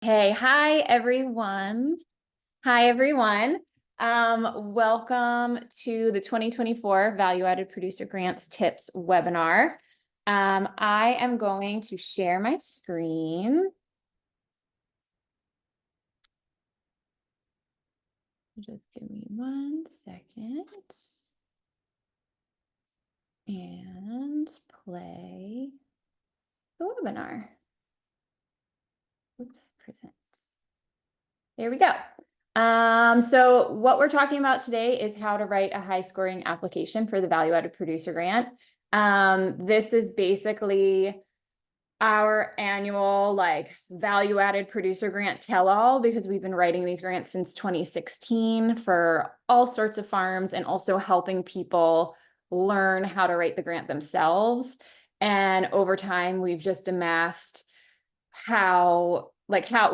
Hey, hi everyone. Hi everyone. Welcome to the 2024 Value Added Producer Grants Tips webinar. I am going to share my screen. Just give me 1 second and play the webinar. Oops, present. There we go. So what we're talking about today is how to write a high scoring application for the Value Added Producer Grant. This is basically our annual value added producer grant tell-all, because we've been writing these grants since 2016 for all sorts of farms and also helping people learn how to write the grant themselves. And over time, we've just amassed how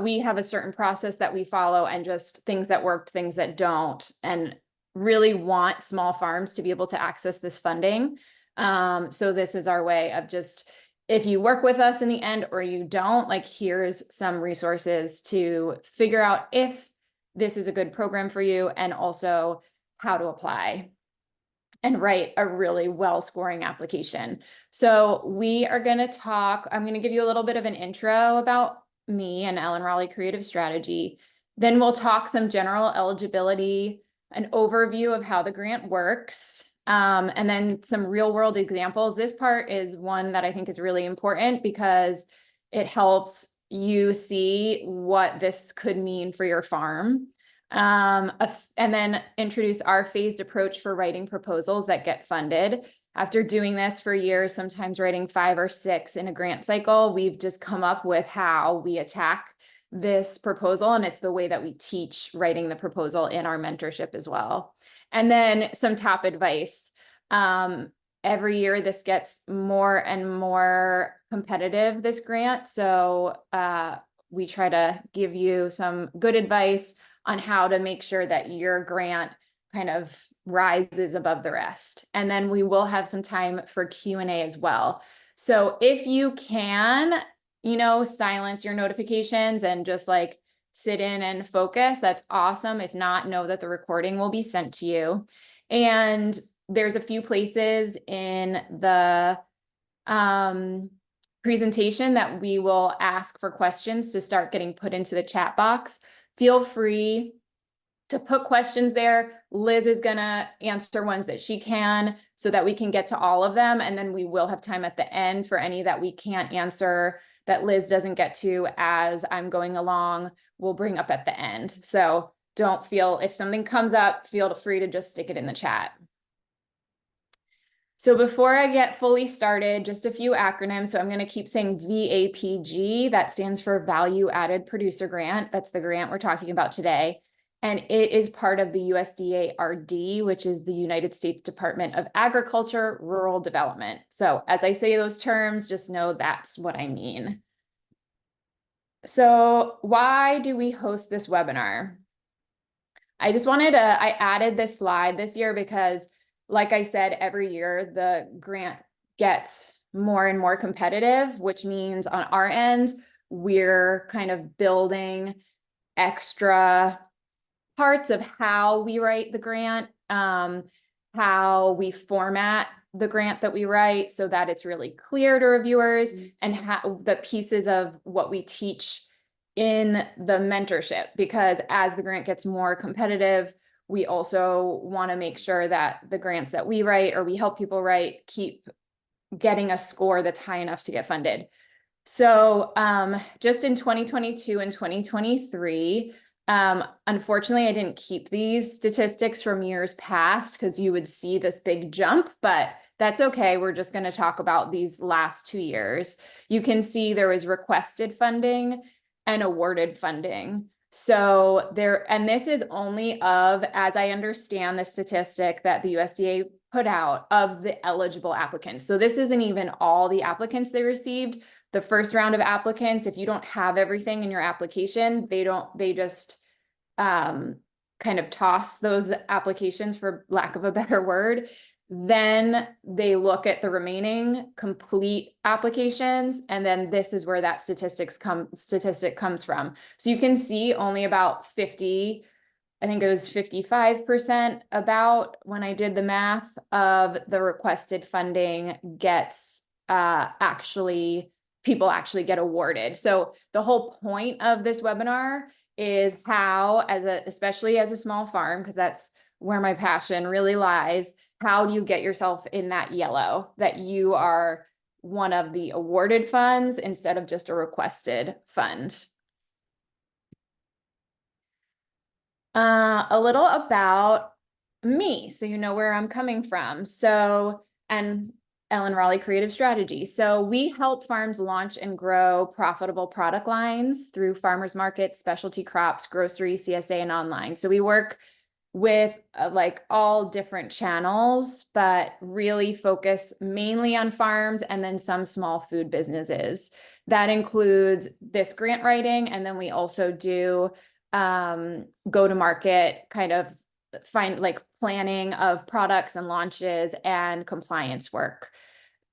we have a certain process that we follow, and just things that worked, things that don't, and really want small farms to be able to access this funding. So this is our way of just, if you work with us in the end or you don't, here's some resources to figure out if this is a good program for you, and also how to apply and write a really well scoring application. So we are going to talk, I'm going to give you a little bit of an intro about me and Ellen Rawley Creative Strategy. Then we'll talk some general eligibility, an overview of how the grant works, and then some real world examples. This part is one that I think is really important because it helps you see what this could mean for your farm. And then introduce our phased approach for writing proposals that get funded. After doing this for years, sometimes writing 5 or 6 in a grant cycle, we've just come up with how we attack this proposal, and it's the way that we teach writing the proposal in our mentorship as well. And then some top advice. Every year this gets more and more competitive, this grant. So we try to give you some good advice on how to make sure that your grant kind of rises above the rest. And then we will have some time for Q&A as well. So if you can, silence your notifications and just sit in and focus, that's awesome. If not, know that the recording will be sent to you. And there's a few places in the presentation that we will ask for questions to start getting put into the chat box. Feel free to put questions there. Liz is going to answer ones that she can so that we can get to all of them. And then we will have time at the end for any that we can't answer, that Liz doesn't get to as I'm going along, we'll bring up at the end. So don't feel, if something comes up, feel free to just stick it in the chat. So before I get fully started, just a few acronyms. So I'm going to keep saying VAPG. That stands for Value Added Producer Grant. That's the grant we're talking about today. And it is part of the USDA RD, which is the United States Department of Agriculture, Rural Development. So as I say those terms, just know that's what I mean. So why do we host this webinar? I added this slide this year because, like I said, every year the grant gets more and more competitive, which means on our end, we're kind of building extra parts of how we write the grant, how we format the grant that we write so that it's really clear to reviewers, and how the pieces of what we teach in the mentorship, because as the grant gets more competitive, we also want to make sure that the grants that we write or we help people write keep getting a score that's high enough to get funded. So just in 2022 and 2023, unfortunately, I didn't keep these statistics from years past because you would see this big jump, but that's okay. We're just going to talk about these last 2 years. You can see there was requested funding and awarded funding. So and this is only of, as I understand the statistic that the USDA put out, of the eligible applicants. So this isn't even all the applicants they received. The first round of applicants, if you don't have everything in your application, they just kind of toss those applications, for lack of a better word. Then they look at the remaining complete applications, and then this is where that statistic comes from. So you can see only about 50, I think it was 55% about, when I did the math, of the requested funding gets people actually get awarded. So the whole point of this webinar is how, especially as a small farm, because that's where my passion really lies, how do you get yourself in that yellow, that you are one of the awarded funds instead of just a requested fund. A little about me, so you know where I'm coming from. And Ellen Rawley Creative Strategy. So we help farms launch and grow profitable product lines through farmers markets, specialty crops, grocery, CSA, and online. So we work with like all different channels, but really focus mainly on farms and then some small food businesses. That includes this grant writing, and then we also do go to market, kind of planning of products and launches and compliance work.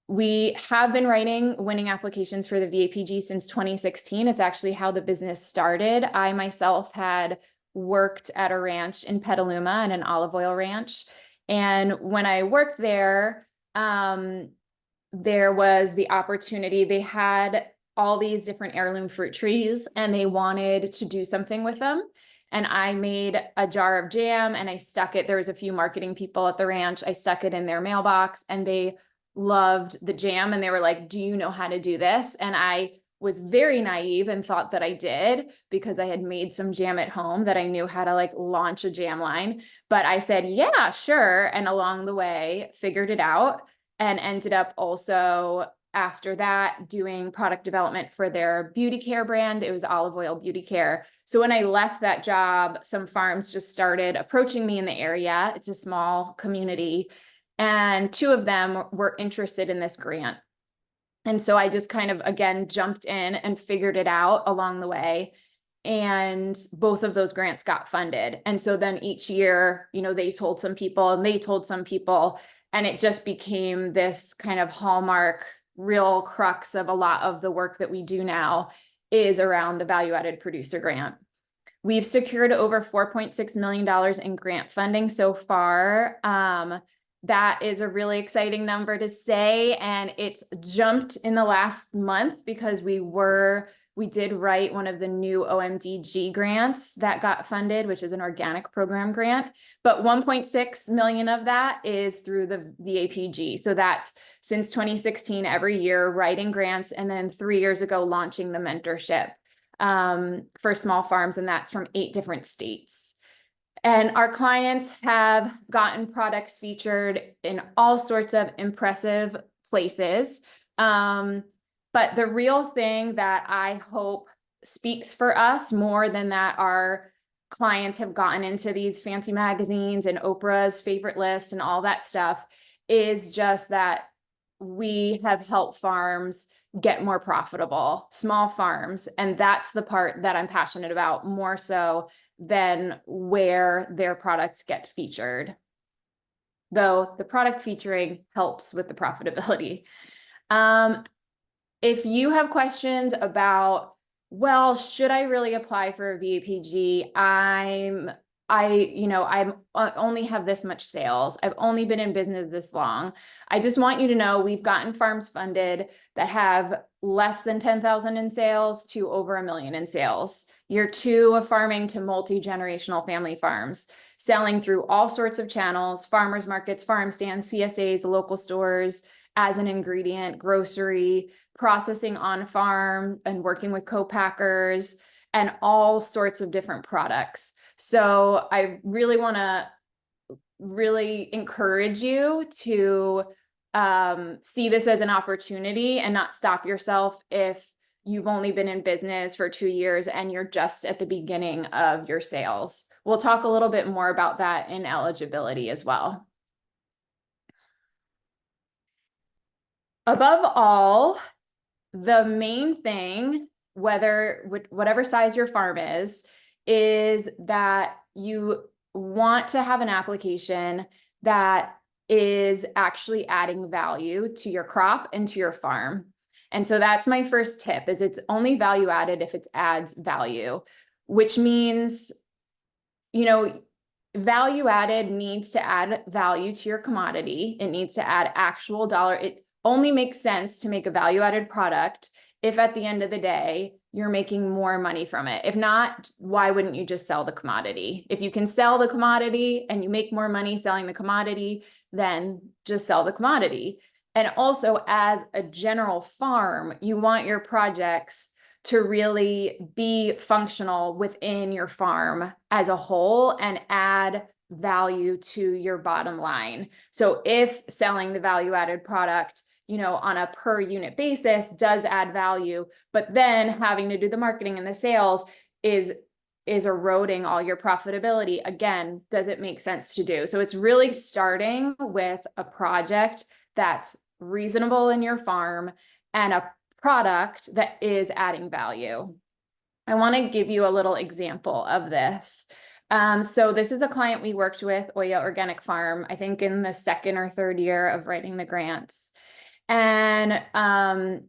We have been writing winning applications for the VAPG since 2016. It's actually how the business started. I myself had worked at a ranch in Petaluma, and an olive oil ranch. And when I worked there, there was the opportunity. They had all these different heirloom fruit trees, and they wanted to do something with them. And I made a jar of jam, and I stuck it. There was a few marketing people at the ranch. I stuck it in their mailbox, and they loved the jam. And they were like, "Do you know how to do this?" And I was very naive and thought that I did, because I had made some jam at home, that I knew how to like launch a jam line. But I said, "Yeah, sure." And along the way, figured it out, and ended up also, after that, doing product development for their beauty care brand. It was olive oil beauty care. So when I left that job, some farms just started approaching me in the area. It's a small community, and 2 of them were interested in this grant. And so I just kind of, again, jumped in and figured it out along the way. And both of those grants got funded. And so then each year, they told some people and they told some people, and it just became this kind of hallmark, real crux of a lot of the work that we do now is around the value-added producer grant. We've secured over $4.6 million in grant funding so far. That is a really exciting number to say, and it's jumped in the last month because we did write one of the new OMDG grants that got funded, which is an organic program grant, but 1.6 million of that is through the VAPG. So that's since 2016, every year writing grants, and then 3 years ago launching the mentorship for small farms, and that's from 8 different states. And our clients have gotten products featured in all sorts of impressive places. But the real thing that I hope speaks for us more than that our clients have gotten into these fancy magazines and Oprah's favorite list and all that stuff is just that we have helped farms get more profitable, small farms. And that's the part that I'm passionate about more so than where their products get featured, though the product featuring helps with the profitability. If you have questions about, well, should I really apply for a VAPG? I only have this much sales. I've only been in business this long. I just want you to know we've gotten farms funded that have less than 10,000 in sales to over $1 million in sales. Year 2 of farming to multi-generational family farms, selling through all sorts of channels, farmers markets, farm stands, CSAs, local stores, as an ingredient, grocery, processing on farm, and working with co-packers, and all sorts of different products. So I really want to encourage you to see this as an opportunity and not stop yourself if you've only been in business for 2 years and you're just at the beginning of your sales. We'll talk a little bit more about that in eligibility as well. Above all, the main thing, whatever size your farm is that you want to have an application that is actually adding value to your crop and to your farm. And so that's my first tip, is it's only value added if it adds value, which means, you know, value added needs to add value to your commodity. It needs to add actual dollar. It only makes sense to make a value added product if at the end of the day, you're making more money from it. If not, why wouldn't you just sell the commodity? If you can sell the commodity and you make more money selling the commodity, then just sell the commodity. And also, as a general farm, you want your projects to really be functional within your farm as a whole and add value to your bottom line. So if selling the value added product, you know, on a per unit basis does add value, but then having to do the marketing and the sales is eroding all your profitability, again, does it make sense to do? So it's really starting with a project that's reasonable in your farm and a product that is adding value. I want to give you a little example of this. So this is a client we worked with, Oya Organic Farm, I think in the second or third year of writing the grants. And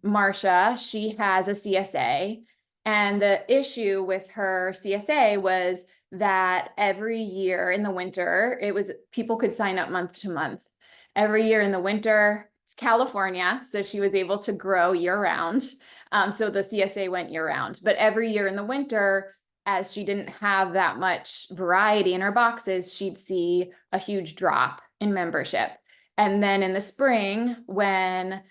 Marcia, she has a CSA, and the issue with her CSA was that every year in the winter, people could sign up month to month. Every year in the winter, it's California, so she was able to grow year round. So the CSA went year round, but every year in the winter, as she didn't have that much variety in her boxes, she'd see a huge drop in membership. And then in the spring, when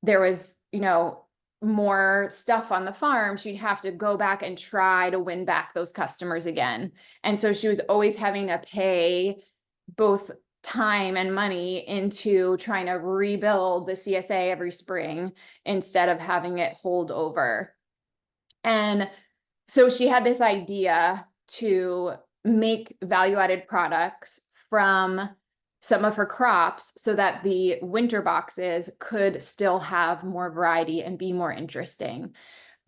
there was, you know, more stuff on the farm, she'd have to go back and try to win back those customers again. And so she was always having to pay both time and money into trying to rebuild the CSA every spring instead of having it hold over. And so she had this idea to make value-added products from some of her crops so that the winter boxes could still have more variety and be more interesting.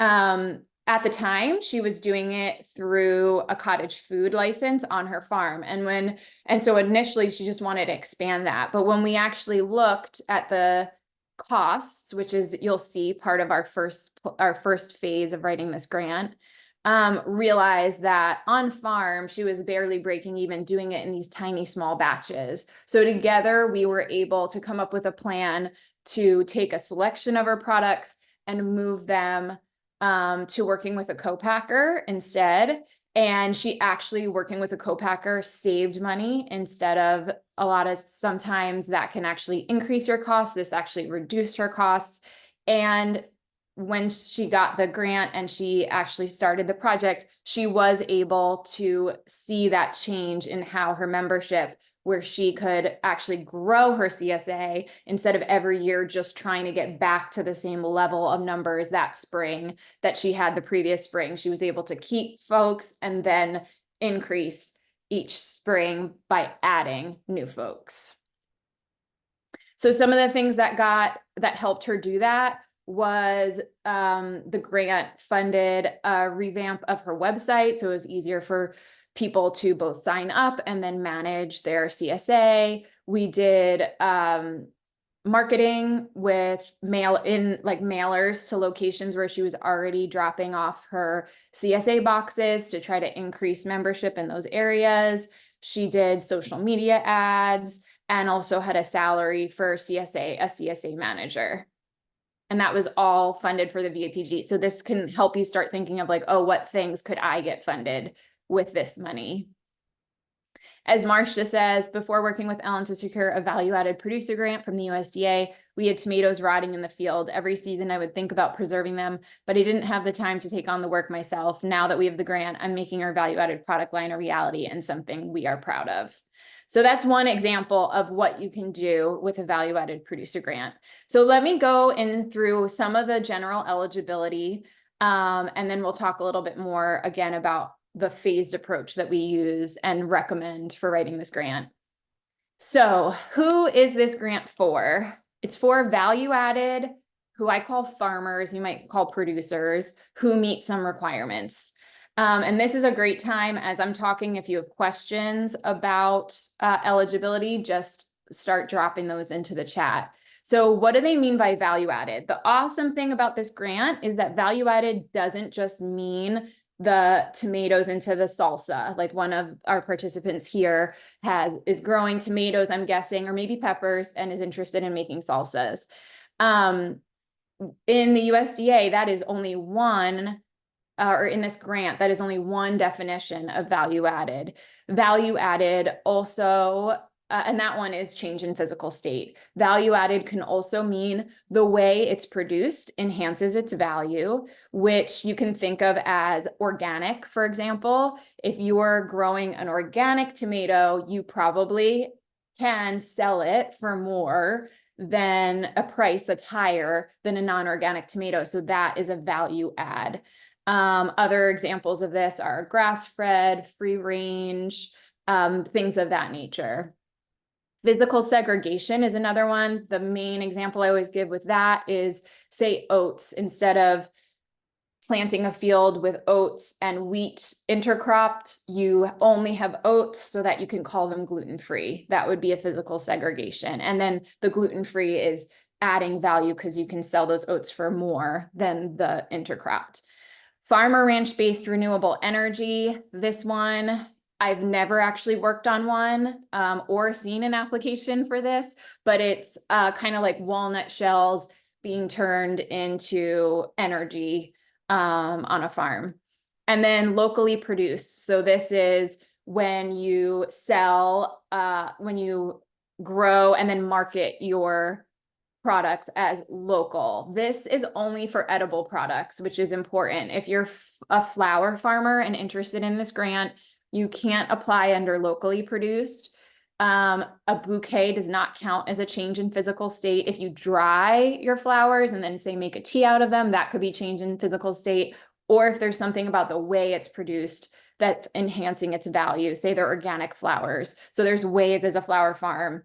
At the time, she was doing it through a cottage food license on her farm. And so initially she just wanted to expand that. But when we actually looked at the costs, which is, you'll see part of our first phase of writing this grant, realized that on farm, she was barely breaking even doing it in these tiny small batches. So together we were able to come up with a plan to take a selection of our products and move them to working with a co-packer instead. And she actually, working with a co-packer, saved money instead of sometimes that can actually increase your costs. This actually reduced her costs. And when she got the grant and she actually started the project, she was able to see that change in how her membership, where she could actually grow her CSA instead of every year just trying to get back to the same level of numbers that spring that she had the previous spring. She was able to keep folks and then increase each spring by adding new folks. So some of the things that helped her do that was the grant funded a revamp of her website. So it was easier for people to both sign up and then manage their CSA. We did marketing with mailers to locations where she was already dropping off her CSA boxes to try to increase membership in those areas. She did social media ads and also had a salary for a CSA manager. And that was all funded for the VAPG. So this can help you start thinking of like, oh, what things could I get funded with this money? As Marcia says, before working with Ellen to secure a value-added producer grant from the USDA, we had tomatoes rotting in the field. Every season I would think about preserving them, but I didn't have the time to take on the work myself. Now that we have the grant, I'm making our value-added product line a reality and something we are proud of. So that's one example of what you can do with a value-added producer grant. So let me go in through some of the general eligibility, and then we'll talk a little bit more again about the phased approach that we use and recommend for writing this grant. So who is this grant for? It's for value-added, who I call farmers, you might call producers, who meet some requirements. And this is a great time as I'm talking, if you have questions about eligibility, just start dropping those into the chat. So what do they mean by value added? The awesome thing about this grant is that value added doesn't just mean the tomatoes into the salsa. Like one of our participants here is growing tomatoes, I'm guessing, or maybe peppers, and is interested in making salsas. In the USDA, that is only one, or in this grant, that is only one definition of value added. Value added also, and that one is change in physical state. Value added can also mean the way it's produced enhances its value, which you can think of as organic, for example. If you are growing an organic tomato, you probably can sell it for more than a price that's higher than a non-organic tomato. So that is a value add. Other examples of this are grass-fed, free range, things of that nature. Physical segregation is another one. The main example I always give with that is, say, oats. Instead of planting a field with oats and wheat intercropped, you only have oats so that you can call them gluten-free. That would be a physical segregation. And then the gluten-free is adding value because you can sell those oats for more than the intercropped. Farmer ranch-based renewable energy. This one, I've never actually worked on one or seen an application for this, but it's kind of like walnut shells being turned into energy on a farm. And then locally produced. So this is when you sell, when you grow and then market your products as local. This is only for edible products, which is important. If you're a flower farmer and interested in this grant, you can't apply under locally produced. A bouquet does not count as a change in physical state. If you dry your flowers and then say make a tea out of them, that could be change in physical state. Or if there's something about the way it's produced that's enhancing its value, say they're organic flowers. So there's ways as a flower farm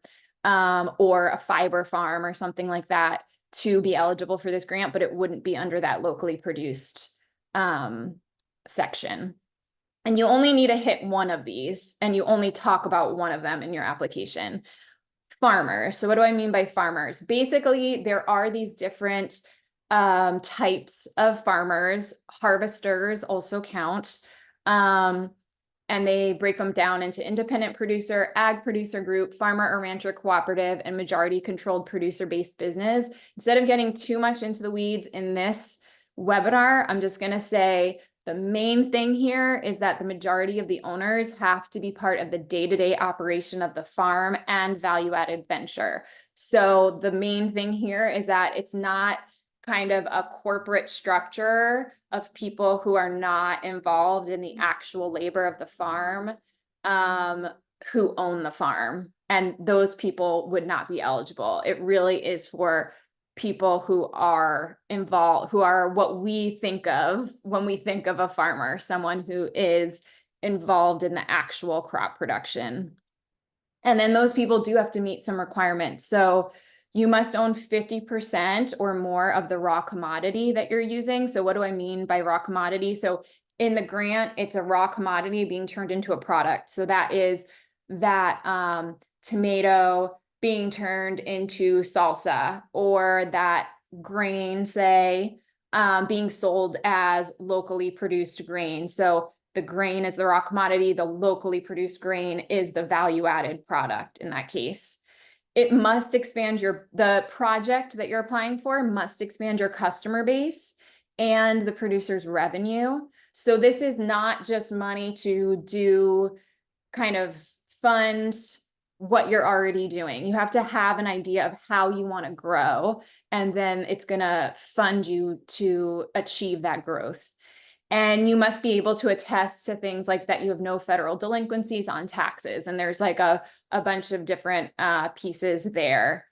or a fiber farm or something like that to be eligible for this grant, but it wouldn't be under that locally produced section. And you only need to hit one of these, and you only talk about one of them in your application. Farmers. So what do I mean by farmers? Basically, there are these different types of farmers. Harvesters also count. And they break them down into independent producer, ag producer group, farmer or rancher cooperative, and majority controlled producer-based business. Instead of getting too much into the weeds in this webinar, I'm just going to say the main thing here is that the majority of the owners have to be part of the day-to-day operation of the farm and value-added venture. So the main thing here is that it's not kind of a corporate structure of people who are not involved in the actual labor of the farm, who own the farm. And those people would not be eligible. It really is for people who are involved, who are what we think of when we think of a farmer, someone who is involved in the actual crop production. And then those people do have to meet some requirements. So you must own 50% or more of the raw commodity that you're using. So what do I mean by raw commodity? So in the grant, it's a raw commodity being turned into a product. So that is that tomato being turned into salsa, or that grain, say, being sold as locally produced grain. So the grain is the raw commodity, the locally produced grain is the value-added product in that case. It must expand the project that you're applying for must expand your customer base and the producer's revenue. So this is not just money to do kind of fund what you're already doing. You have to have an idea of how you want to grow, and then it's going to fund you to achieve that growth. And you must be able to attest to things like that you have no federal delinquencies on taxes. And there's like a bunch of different pieces there.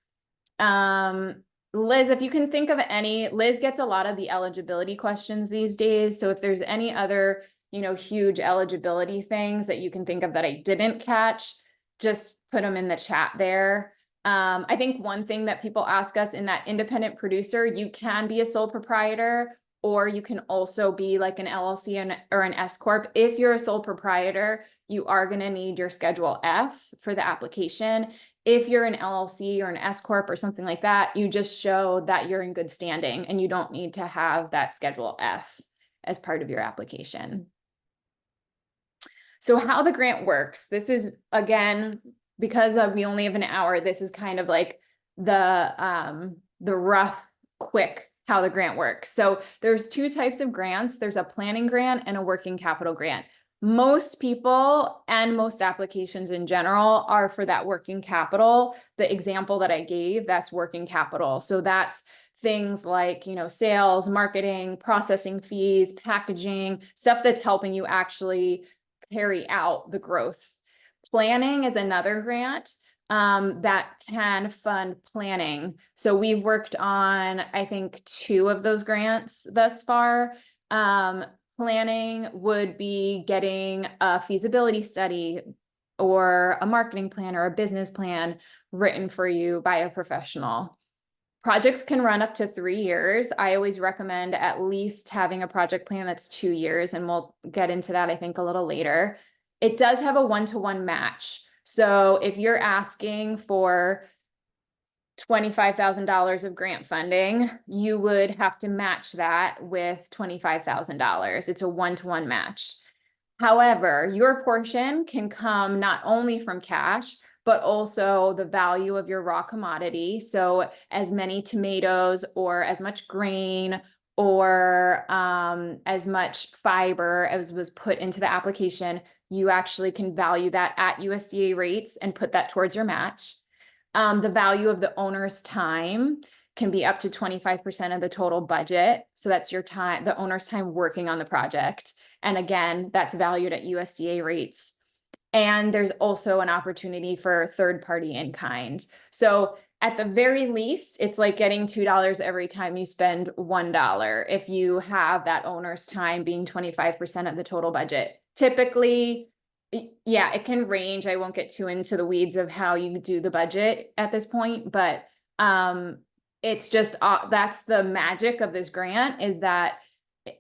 Liz, if you can think of any, Liz gets a lot of the eligibility questions these days. So if there's any other, huge eligibility things that you can think of that I didn't catch, just put them in the chat there. I think one thing that people ask us in that independent producer, you can be a sole proprietor, or you can also be like an LLC or an S Corp. If you're a sole proprietor, you are going to need your Schedule F for the application. If you're an LLC or an S Corp or something like that, you just show that you're in good standing and you don't need to have that Schedule F as part of your application. So how the grant works, this is, again, because we only have an hour, this is kind of like the rough, quick how the grant works. So there's two types of grants. There's a planning grant and a working capital grant. Most people and most applications in general are for that working capital. The example that I gave, that's working capital. So that's things like, sales, marketing, processing fees, packaging, stuff that's helping you actually carry out the growth. Planning is another grant that can fund planning. So we've worked on, I think, 2 of those grants thus far. Planning would be getting a feasibility study or a marketing plan or a business plan written for you by a professional. Projects can run up to 3 years. I always recommend at least having a project plan that's 2 years, and we'll get into that, I think, a little later. It does have a 1-to-1 match. So if you're asking for $25,000 of grant funding, you would have to match that with $25,000. It's a 1-to-1 match. However, your portion can come not only from cash, but also the value of your raw commodity. So as many tomatoes or as much grain or as much fiber as was put into the application, you actually can value that at USDA rates and put that towards your match. The value of the owner's time can be up to 25% of the total budget. So that's your time, the owner's time working on the project. And again, that's valued at USDA rates. And there's also an opportunity for third-party in kind. So at the very least, it's like getting $2 every time you spend $1 if you have that owner's time being 25% of the total budget. Typically, yeah, it can range. I won't get too into the weeds of how you do the budget at this point, but it's just that's the magic of this grant, is that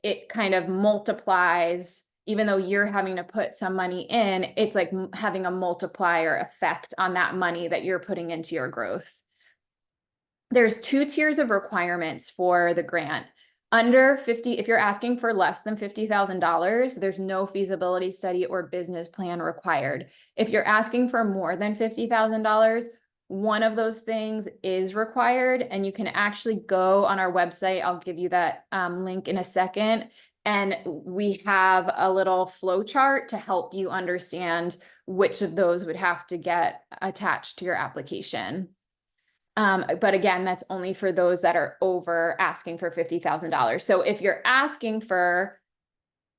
it kind of multiplies. Even though you're having to put some money in, it's like having a multiplier effect on that money that you're putting into your growth. There's 2 tiers of requirements for the grant. Under 50, if you're asking for less than $50,000, there's no feasibility study or business plan required. If you're asking for more than $50,000, one of those things is required, and you can actually go on our website. I'll give you that link in a second. And we have a little flow chart to help you understand which of those would have to get attached to your application. But again, that's only for those that are over asking for $50,000. So if you're asking for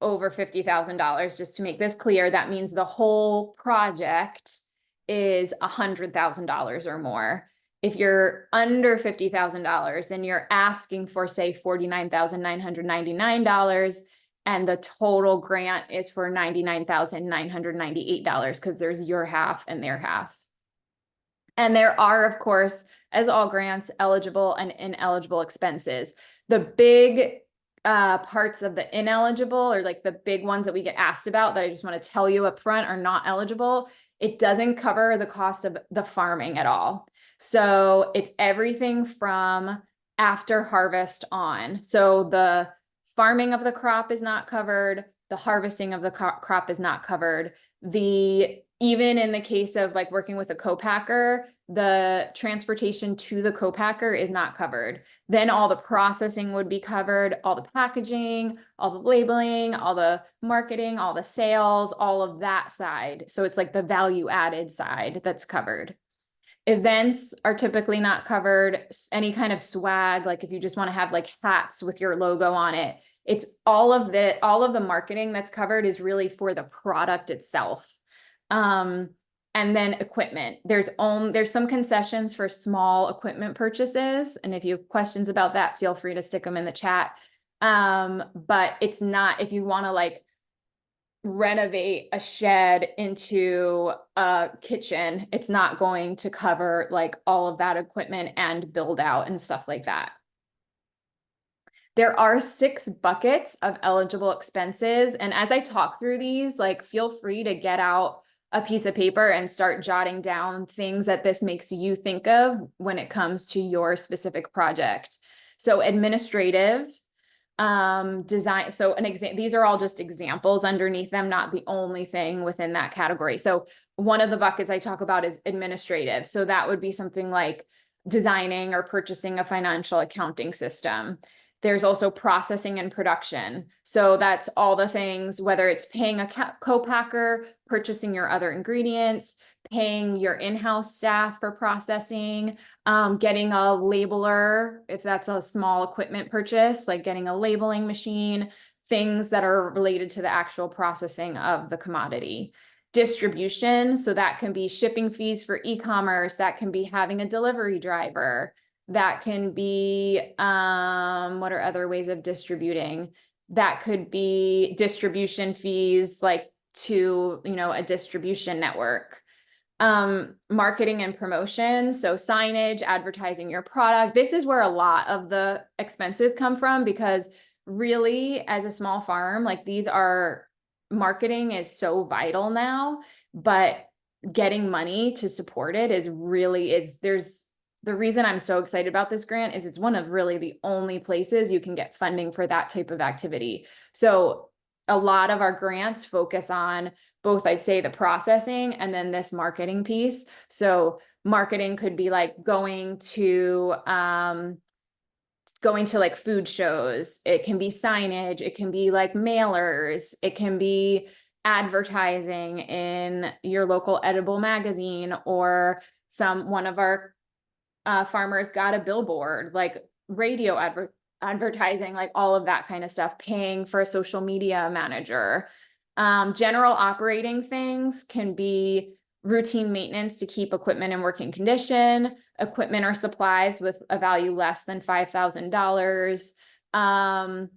over $50,000, just to make this clear, that means the whole project is $100,000 or more. If you're under $50,000 and you're asking for, say, $49,999, and the total grant is for $99,998, because there's your half and their half. And there are, of course, as all grants, eligible and ineligible expenses. The big parts of the ineligible, or like the big ones that we get asked about that I just want to tell you up front, are not eligible. It doesn't cover the cost of the farming at all. So it's everything from after harvest on. So the farming of the crop is not covered. The harvesting of the crop is not covered. Even in the case of like working with a co-packer, the transportation to the co-packer is not covered. Then all the processing would be covered, all the packaging, all the labeling, all the marketing, all the sales, all of that side. So it's like the value added side that's covered. Events are typically not covered. Any kind of swag, like if you just want to have like hats with your logo on it, it's all of the marketing that's covered is really for the product itself. And then equipment. There's some concessions for small equipment purchases. And if you have questions about that, feel free to stick them in the chat. But it's not, if you want to like renovate a shed into a kitchen, it's not going to cover like all of that equipment and build out and stuff like that. There are 6 buckets of eligible expenses. And as I talk through these, like, feel free to get out a piece of paper and start jotting down things that this makes you think of when it comes to your specific project. So administrative, design. So these are all just examples underneath them, not the only thing within that category. So one of the buckets I talk about is administrative. So that would be something like designing or purchasing a financial accounting system. There's also processing and production. So that's all the things, whether it's paying a co-packer, purchasing your other ingredients, paying your in-house staff for processing, getting a labeler, if that's a small equipment purchase, like getting a labeling machine, things that are related to the actual processing of the commodity. Distribution, so that can be shipping fees for e-commerce, that can be having a delivery driver, that can be, what are other ways of distributing? That could be distribution fees, like to, a distribution network. Marketing and promotion, so signage, advertising your product. This is where a lot of the expenses come from, because really, as a small farm, like, marketing is so vital now, but getting money to support it the reason I'm so excited about this grant is it's one of really the only places you can get funding for that type of activity. So a lot of our grants focus on both, I'd say, the processing and then this marketing piece. So marketing could be like going to like food shows. It can be signage. It can be like mailers. It can be advertising in your local edible magazine, or one of our farmers got a billboard, like radio advertising, like all of that kind of stuff, paying for a social media manager. General operating things can be routine maintenance to keep equipment in working condition, equipment or supplies with a value less than $5,000,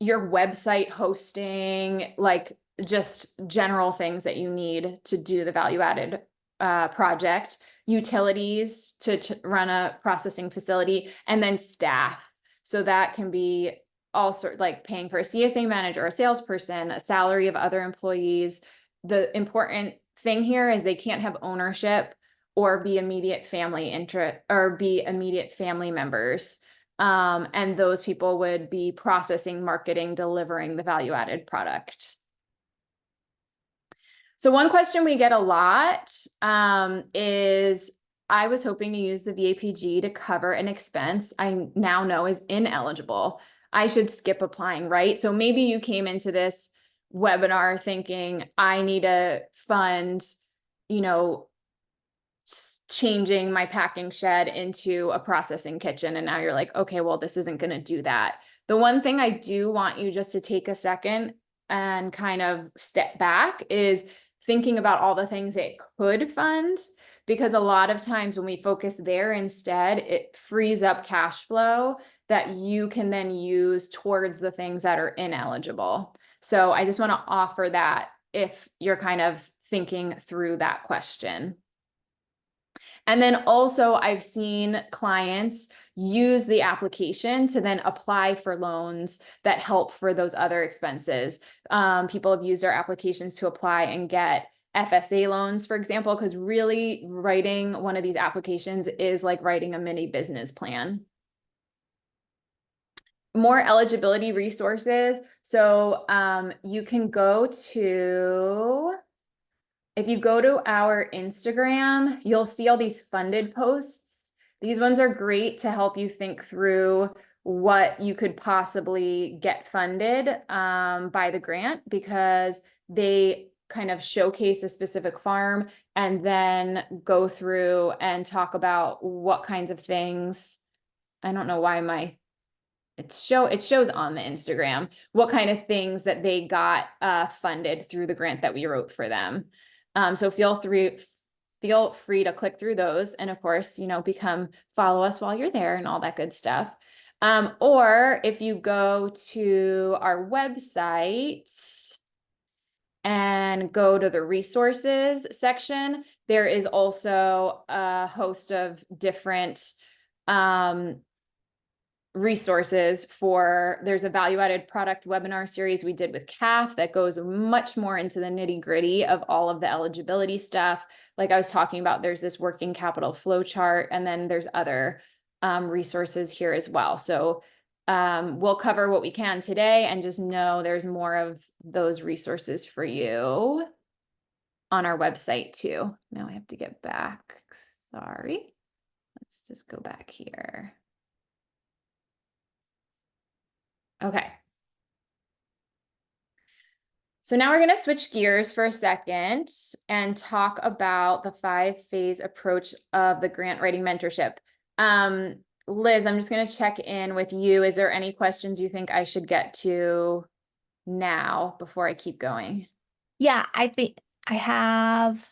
your website hosting, like just general things that you need to do the value added project, utilities to run a processing facility, and then staff. So that can be all sorts, like paying for a CSA manager, a salesperson, a salary of other employees. The important thing here is they can't have ownership or be immediate family members. And those people would be processing, marketing, delivering the value added product. So one question we get a lot is, I was hoping to use the VAPG to cover an expense I now know is ineligible. I should skip applying, right? So maybe you came into this webinar thinking, I need to fund, changing my packing shed into a processing kitchen. And now you're like, okay, well, this isn't going to do that. The one thing I do want you just to take a second and kind of step back is thinking about all the things it could fund, because a lot of times when we focus there instead, it frees up cash flow that you can then use towards the things that are ineligible. So I just want to offer that if you're kind of thinking through that question. And then also I've seen clients use the application to then apply for loans that help for those other expenses. People have used our applications to apply and get FSA loans, for example, because really writing one of these applications is like writing a mini business plan. More eligibility resources. So you can go to, if you go to our Instagram, you'll see all these funded posts. These ones are great to help you think through what you could possibly get funded by the grant, because they kind of showcase a specific farm and then go through and talk about what kinds of things. I don't know why it shows on the Instagram what kind of things that they got funded through the grant that we wrote for them. So feel free to click through those, and of course, follow us while you're there and all that good stuff. Or if you go to our website and go to the resources section, there is also a host of different resources for, there's a value-added product webinar series we did with CAF that goes much more into the nitty-gritty of all of the eligibility stuff. Like I was talking about, there's this working capital flow chart, and then there's other resources here as well. So we'll cover what we can today, and just know there's more of those resources for you on our website too. Now I have to get back. Sorry. Let's just go back here. Okay. So now we're going to switch gears for a second and talk about the 5-phase approach of the grant writing mentorship. Liz, I'm just going to check in with you. Is there any questions you think I should get to now before I keep going? Yeah, I think I have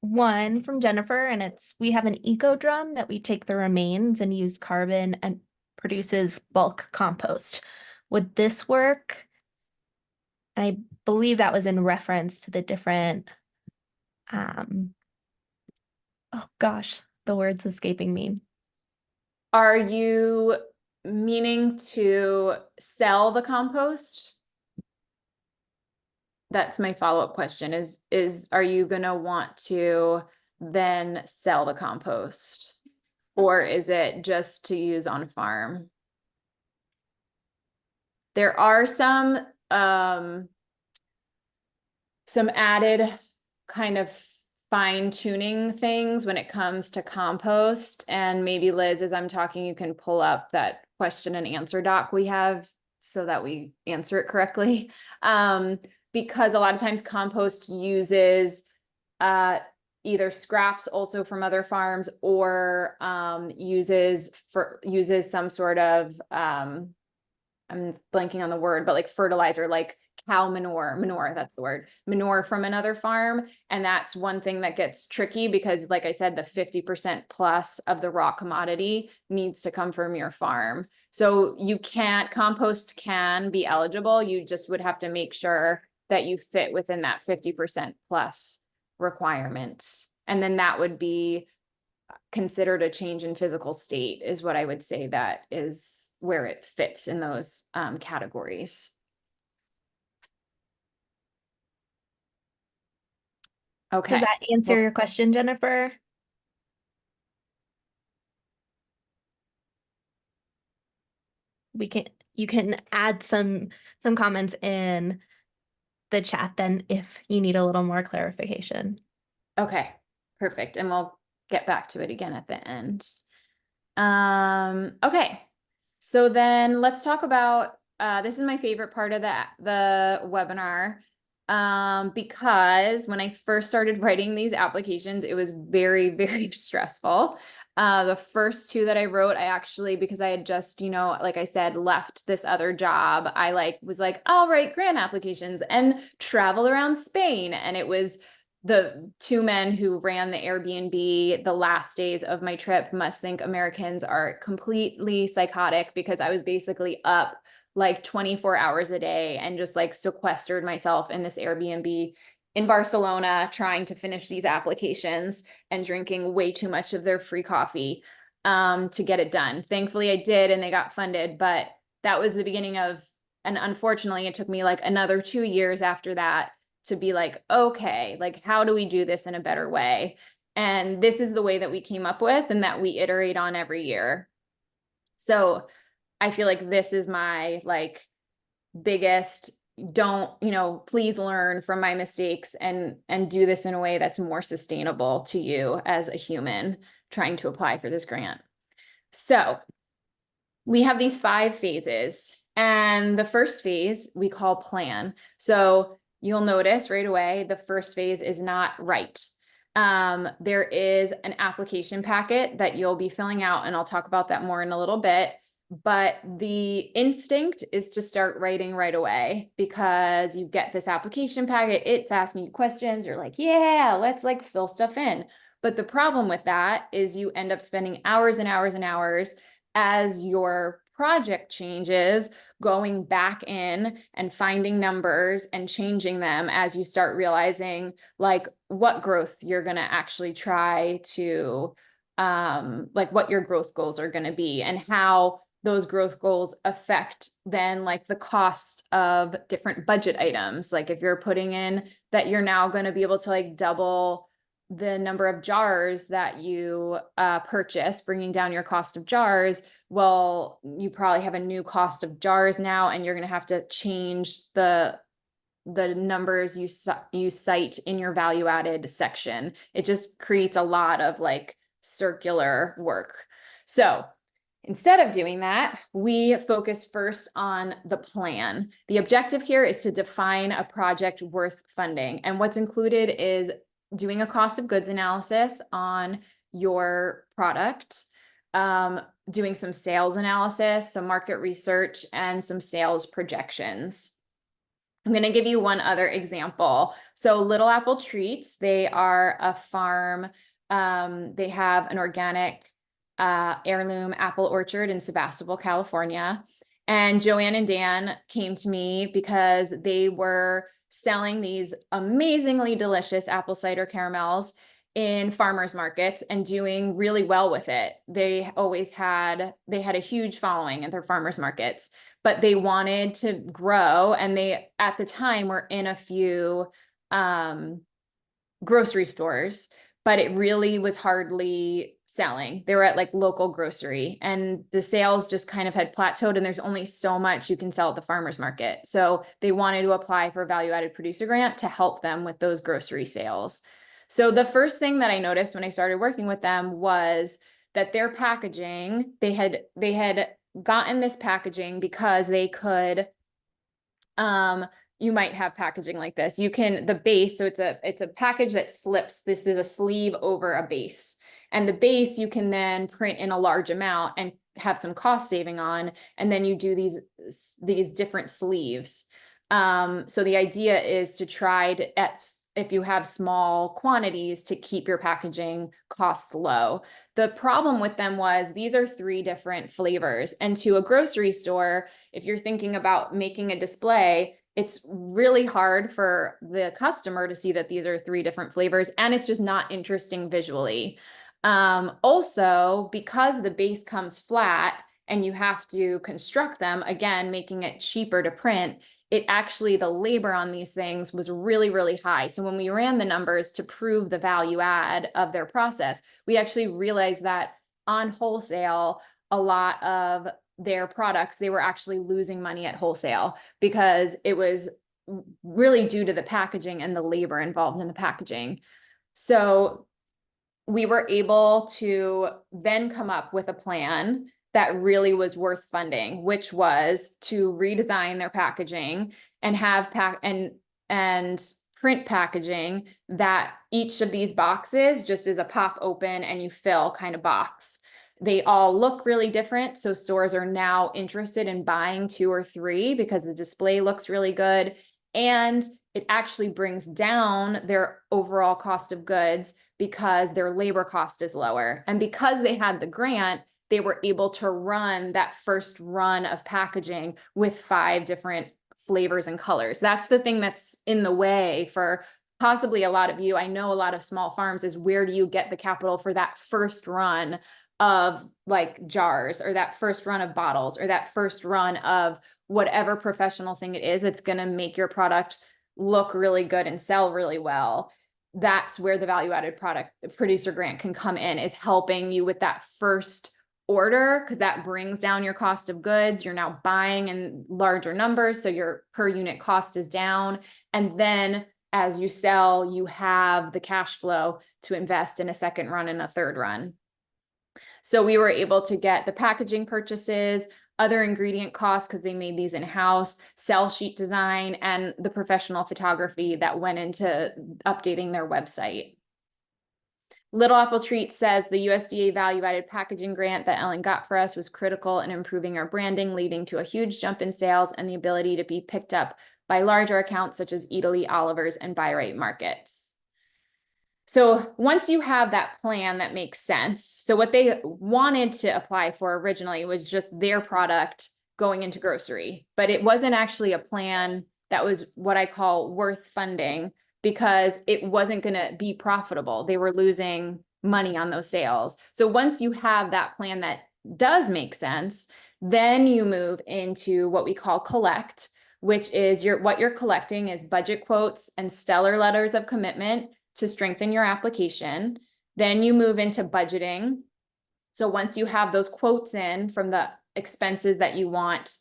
one from Jennifer, and it's, we have an eco drum that we take the remains and use carbon and produces bulk compost. Would this work? I believe that was in reference to the different, oh gosh, the word's escaping me. Are you meaning to sell the compost? That's my follow-up question is are you going to want to then sell the compost, or is it just to use on farm? There are some added kind of fine-tuning things when it comes to compost, and maybe Liz, as I'm talking, you can pull up that question and answer doc we have so that we answer it correctly. Because a lot of times compost uses either scraps also from other farms, or uses some sort of I'm blanking on the word, but like fertilizer, like cow manure, that's the word, manure from another farm. And that's one thing that gets tricky, because like I said, the 50% plus of the raw commodity needs to come from your farm. So compost can be eligible. You just would have to make sure that you fit within that 50% plus requirement. And then that would be considered a change in physical state, is what I would say that is where it fits in those categories. Okay. Does that answer your question, Jennifer? You can add some comments in the chat then if you need a little more clarification. Okay, perfect. And we'll get back to it again at the end. Okay, so then let's talk about, this is my favorite part of the webinar, because when I first started writing these applications, it was very, very stressful. The first 2 that I wrote, I actually, because I had just, like I said, left this other job, I was like, I'll write grant applications and travel around Spain. And it was the 2 men who ran the Airbnb the last days of my trip must think Americans are completely psychotic, because I was basically up like 24 hours a day and just like sequestered myself in this Airbnb in Barcelona, trying to finish these applications and drinking way too much of their free coffee to get it done. Thankfully I did, and they got funded, but that was the beginning of, and unfortunately it took me like another 2 years after that to be like, okay, like how do we do this in a better way? And this is the way that we came up with and that we iterate on every year. So I feel like this is my like biggest, please learn from my mistakes and do this in a way that's more sustainable to you as a human trying to apply for this grant. So we have these 5 phases, and the first phase we call plan. So you'll notice right away, the first phase is not write. There is an application packet that you'll be filling out, and I'll talk about that more in a little bit. But the instinct is to start writing right away, because you get this application packet, it's asking you questions, you're like, yeah, let's like fill stuff in. But the problem with that is you end up spending hours and hours and hours as your project changes, going back in and finding numbers and changing them as you start realizing like what growth you're going to actually try to like what your growth goals are going to be and how those growth goals affect then like the cost of different budget items. Like if you're putting in that you're now going to be able to like double the number of jars that you purchase, bringing down your cost of jars. Well, you probably have a new cost of jars now, and you're going to have to change the numbers you cite in your value added section. It just creates a lot of like circular work. So instead of doing that, we focus first on the plan. The objective here is to define a project worth funding. And what's included is doing a cost of goods analysis on your product, doing some sales analysis, some market research, and some sales projections. I'm going to give you one other example. So Little Apple Treats, they are a farm. They have an organic heirloom apple orchard in Sebastopol, California. And Joanne and Dan came to me because they were selling these amazingly delicious apple cider caramels in farmers markets and doing really well with it. They had a huge following at their farmers markets, but they wanted to grow. And they, at the time, were in a few grocery stores, but it really was hardly selling. They were at like local grocery, and the sales just kind of had plateaued, and there's only so much you can sell at the farmer's market. So they wanted to apply for a value-added producer grant to help them with those grocery sales. So the first thing that I noticed when I started working with them was that their packaging, they had gotten this packaging because they could, you might have packaging like this. You can, the base, so it's a package that slips. This is a sleeve over a base. And the base you can then print in a large amount and have some cost saving on. And then you do these different sleeves. So the idea is to try to, if you have small quantities, to keep your packaging costs low. The problem with them was these are 3 different flavors. And to a grocery store, if you're thinking about making a display, it's really hard for the customer to see that these are 3 different flavors, and it's just not interesting visually. Also, because the base comes flat and you have to construct them, again, making it cheaper to print, it actually, the labor on these things was really, really high. So when we ran the numbers to prove the value add of their process, we actually realized that on wholesale, a lot of their products, they were actually losing money at wholesale because it was really due to the packaging and the labor involved in the packaging. So we were able to then come up with a plan that really was worth funding, which was to redesign their packaging and have and print packaging that each of these boxes just is a pop open and you fill kind of box. They all look really different. So stores are now interested in buying 2 or 3 because the display looks really good. And it actually brings down their overall cost of goods because their labor cost is lower. And because they had the grant, they were able to run that first run of packaging with 5 different flavors and colors. That's the thing that's in the way for possibly a lot of you. I know a lot of small farms is, where do you get the capital for that first run of like jars, or that first run of bottles, or that first run of whatever professional thing it is that's going to make your product look really good and sell really well. That's where the value-added product producer grant can come in, is helping you with that first order, because that brings down your cost of goods. You're now buying in larger numbers, so your per unit cost is down. And then as you sell, you have the cash flow to invest in a second run and a third run. So we were able to get the packaging purchases, other ingredient costs, because they made these in-house, sell sheet design, and the professional photography that went into updating their website. Little Apple Treats says the USDA value-added packaging grant that Ellen got for us was critical in improving our branding, leading to a huge jump in sales and the ability to be picked up by larger accounts such as Eataly, Oliver's, and Buy Right Markets. So once you have that plan that makes sense, so what they wanted to apply for originally was just their product going into grocery, but it wasn't actually a plan that was what I call worth funding, because it wasn't going to be profitable. They were losing money on those sales. So once you have that plan that does make sense, then you move into what we call collect, which is what you're collecting is budget quotes and stellar letters of commitment to strengthen your application. Then you move into budgeting. So once you have those quotes in from the expenses that you want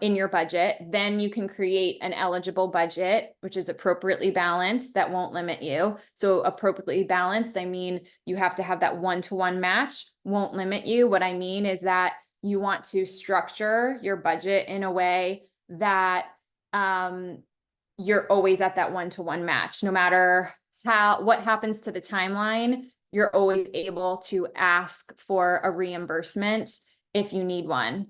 in your budget, then you can create an eligible budget, which is appropriately balanced, that won't limit you. So appropriately balanced, I mean, you have to have that one-to-one match, won't limit you. What I mean is that you want to structure your budget in a way that you're always at that one-to-one match. No matter what happens to the timeline, you're always able to ask for a reimbursement if you need one.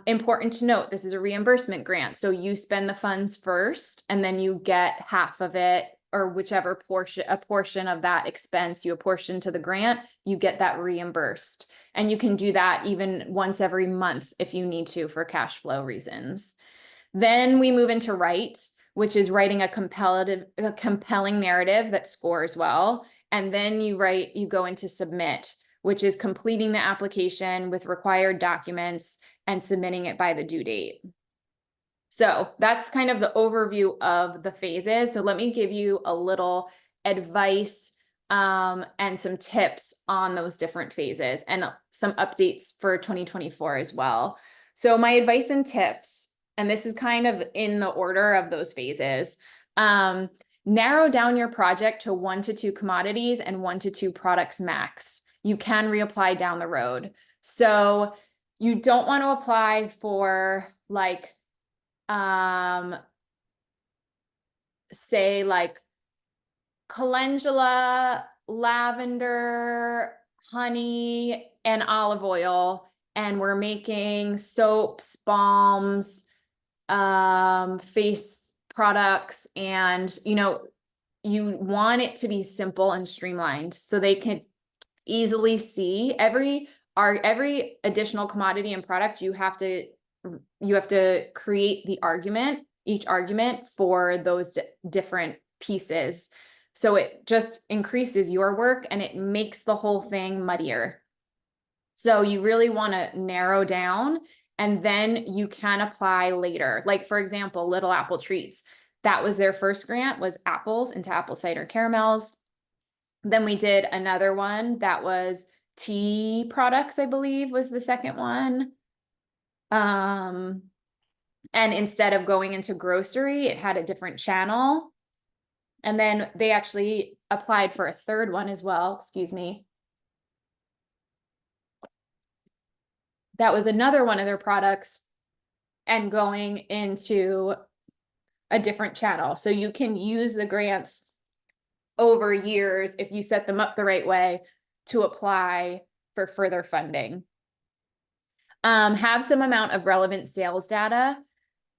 Important to note, this is a reimbursement grant. So you spend the funds first, and then you get half of it, or whichever a portion of that expense you apportion to the grant, you get that reimbursed. And you can do that even once every month if you need to for cash flow reasons. Then we move into write, which is writing a compelling narrative that scores well. And then you go into submit, which is completing the application with required documents and submitting it by the due date. So that's kind of the overview of the phases. So let me give you a little advice and some tips on those different phases and some updates for 2024 as well. So my advice and tips, and this is kind of in the order of those phases, narrow down your project to 1 to 2 commodities and 1 to 2 products max. You can reapply down the road. So you don't want to apply for like, say like calendula, lavender, honey, and olive oil, and we're making soaps, balms, face products, and you want it to be simple and streamlined so they can easily see every additional commodity and product. You have to create each argument for those different pieces. So it just increases your work and it makes the whole thing muddier. So you really want to narrow down, and then you can apply later. Like for example, Little Apple Treats, that was their first grant, was apples into apple cider caramels. Then we did another one that was tea products, I believe was the second one. And instead of going into grocery, it had a different channel. And then they actually applied for a third one as well. Excuse me. That was another one of their products and going into a different channel. So you can use the grants over years if you set them up the right way to apply for further funding. Have some amount of relevant sales data.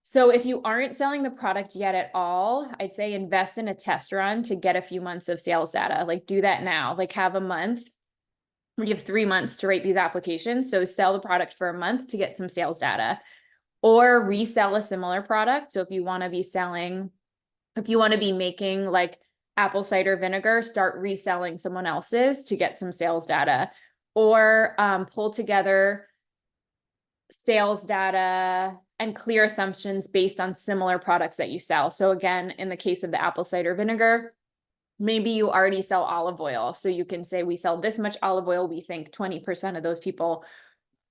So if you aren't selling the product yet at all, I'd say invest in a test run to get a few months of sales data. Like do that now, like have a month. We have 3 months to write these applications. So sell the product for a month to get some sales data, or resell a similar product. So if you want to be making like apple cider vinegar, start reselling someone else's to get some sales data, or pull together sales data and clear assumptions based on similar products that you sell. So again, in the case of the apple cider vinegar, maybe you already sell olive oil. So you can say, we sell this much olive oil. We think 20% of those people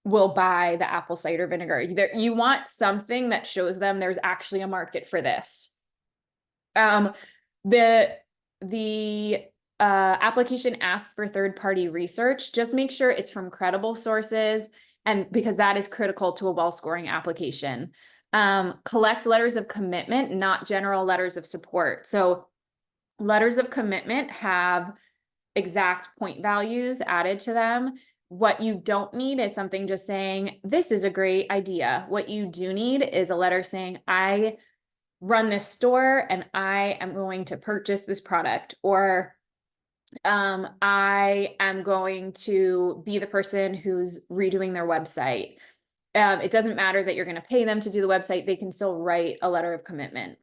will buy the apple cider vinegar. You want something that shows them there's actually a market for this. The application asks for third-party research. Just make sure it's from credible sources, and because that is critical to a well-scoring application. Collect letters of commitment, not general letters of support. So letters of commitment have exact point values added to them. What you don't need is something just saying, this is a great idea. What you do need is a letter saying, I run this store and I am going to purchase this product, or I am going to be the person who's redoing their website. It doesn't matter that you're going to pay them to do the website. They can still write a letter of commitment.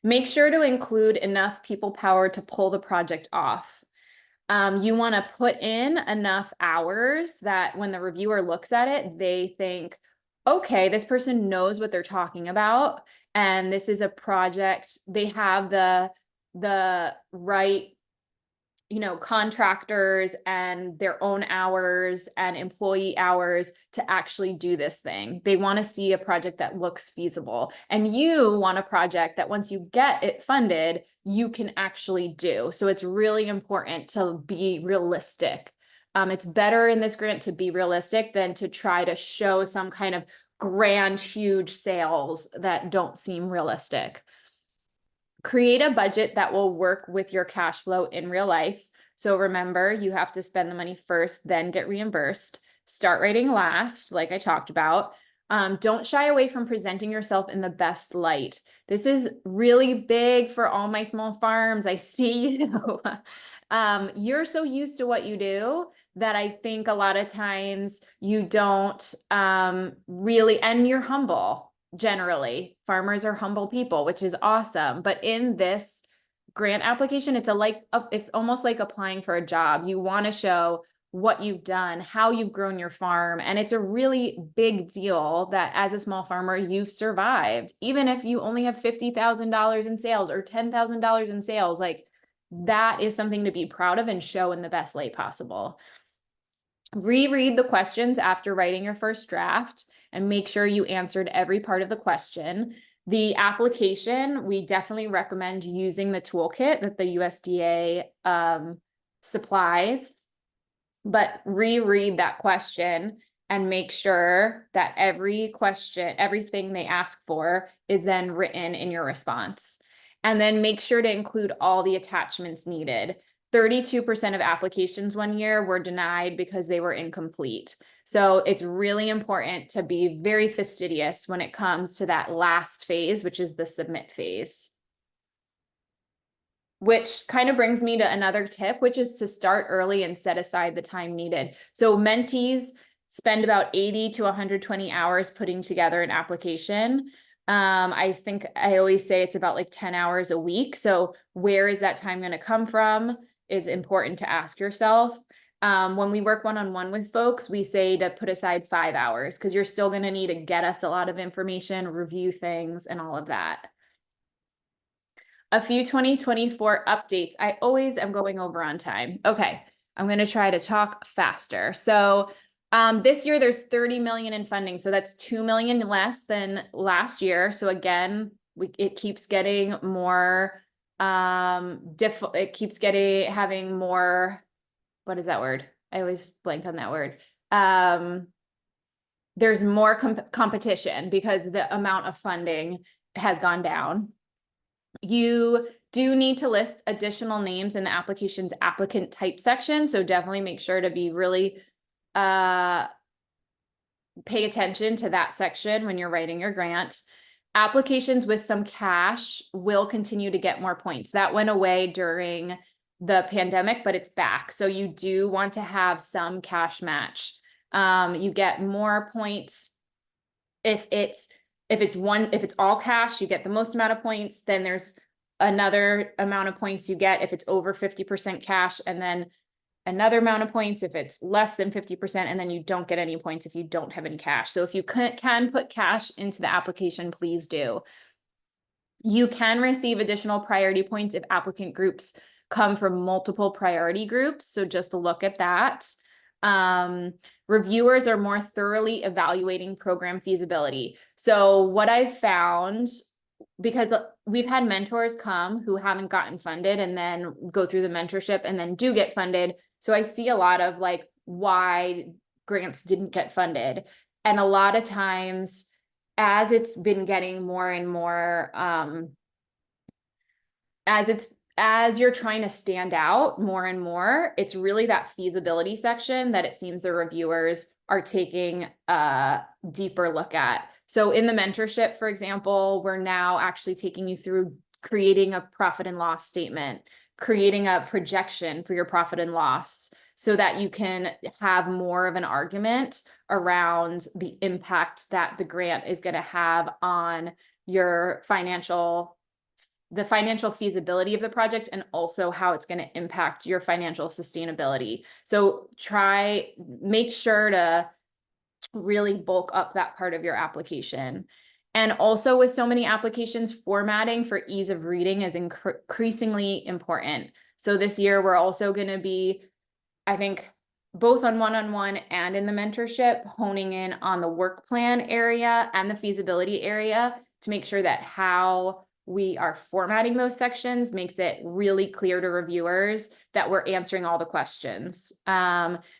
Make sure to include enough people power to pull the project off. You want to put in enough hours that when the reviewer looks at it, they think, okay, this person knows what they're talking about, and this is a project, they have the right, you know, contractors and their own hours and employee hours to actually do this thing. They want to see a project that looks feasible. And you want a project that once you get it funded, you can actually do. So it's really important to be realistic. It's better in this grant to be realistic than to try to show some kind of grand, huge sales that don't seem realistic. Create a budget that will work with your cash flow in real life. So remember, you have to spend the money first, then get reimbursed. Start writing last, like I talked about. Don't shy away from presenting yourself in the best light. This is really big for all my small farms. I see you. You're so used to what you do that I think a lot of times you don't really, and you're humble. Generally, farmers are humble people, which is awesome. But in this grant application, it's almost like applying for a job. You want to show what you've done, how you've grown your farm. And it's a really big deal that as a small farmer, you've survived. Even if you only have $50,000 in sales or $10,000 in sales, like that is something to be proud of and show in the best light possible. Reread the questions after writing your first draft and make sure you answered every part of the question. The application, we definitely recommend using the toolkit that the USDA supplies, but reread that question and make sure that every question, everything they ask for is then written in your response. And then make sure to include all the attachments needed. 32% of applications one year were denied because they were incomplete. So it's really important to be very fastidious when it comes to that last phase, which is the submit phase. Which kind of brings me to another tip, which is to start early and set aside the time needed. So mentees spend about 80 to 120 hours putting together an application. I think I always say it's about like 10 hours a week. So where is that time going to come from is important to ask yourself. When we work one-on-one with folks, we say to put aside 5 hours because you're still going to need to get us a lot of information, review things, and all of that. A few 2024 updates. I always am going over on time. Okay, I'm going to try to talk faster. So this year there's 30 million in funding. So that's 2 million less than last year. So again, it keeps getting more it keeps having more, what is that word? I always blank on that word. There's more competition because the amount of funding has gone down. You do need to list additional names in the application's applicant type section. So definitely make sure to be really pay attention to that section when you're writing your grant. Applications with some cash will continue to get more points. That went away during the pandemic, but it's back. So you do want to have some cash match. You get more points if it's all cash, you get the most amount of points. Then there's another amount of points you get if it's over 50% cash, and then another amount of points if it's less than 50%, and then you don't get any points if you don't have any cash. So if you can put cash into the application, please do. You can receive additional priority points if applicant groups come from multiple priority groups. So just look at that. Reviewers are more thoroughly evaluating program feasibility. So what I've found, because we've had mentors come who haven't gotten funded and then go through the mentorship and then do get funded. So I see a lot of like why grants didn't get funded. And a lot of times as it's been getting more and more, as you're trying to stand out more and more, it's really that feasibility section that it seems the reviewers are taking a deeper look at. So in the mentorship, for example, we're now actually taking you through creating a profit and loss statement, creating a projection for your profit and loss so that you can have more of an argument around the impact that the grant is going to have on your financial the financial feasibility of the project and also how it's going to impact your financial sustainability. So make sure to really bulk up that part of your application. And also with so many applications, formatting for ease of reading is increasingly important. So this year we're also going to be, I think, both on one-on-one and in the mentorship, honing in on the work plan area and the feasibility area to make sure that how we are formatting those sections makes it really clear to reviewers that we're answering all the questions,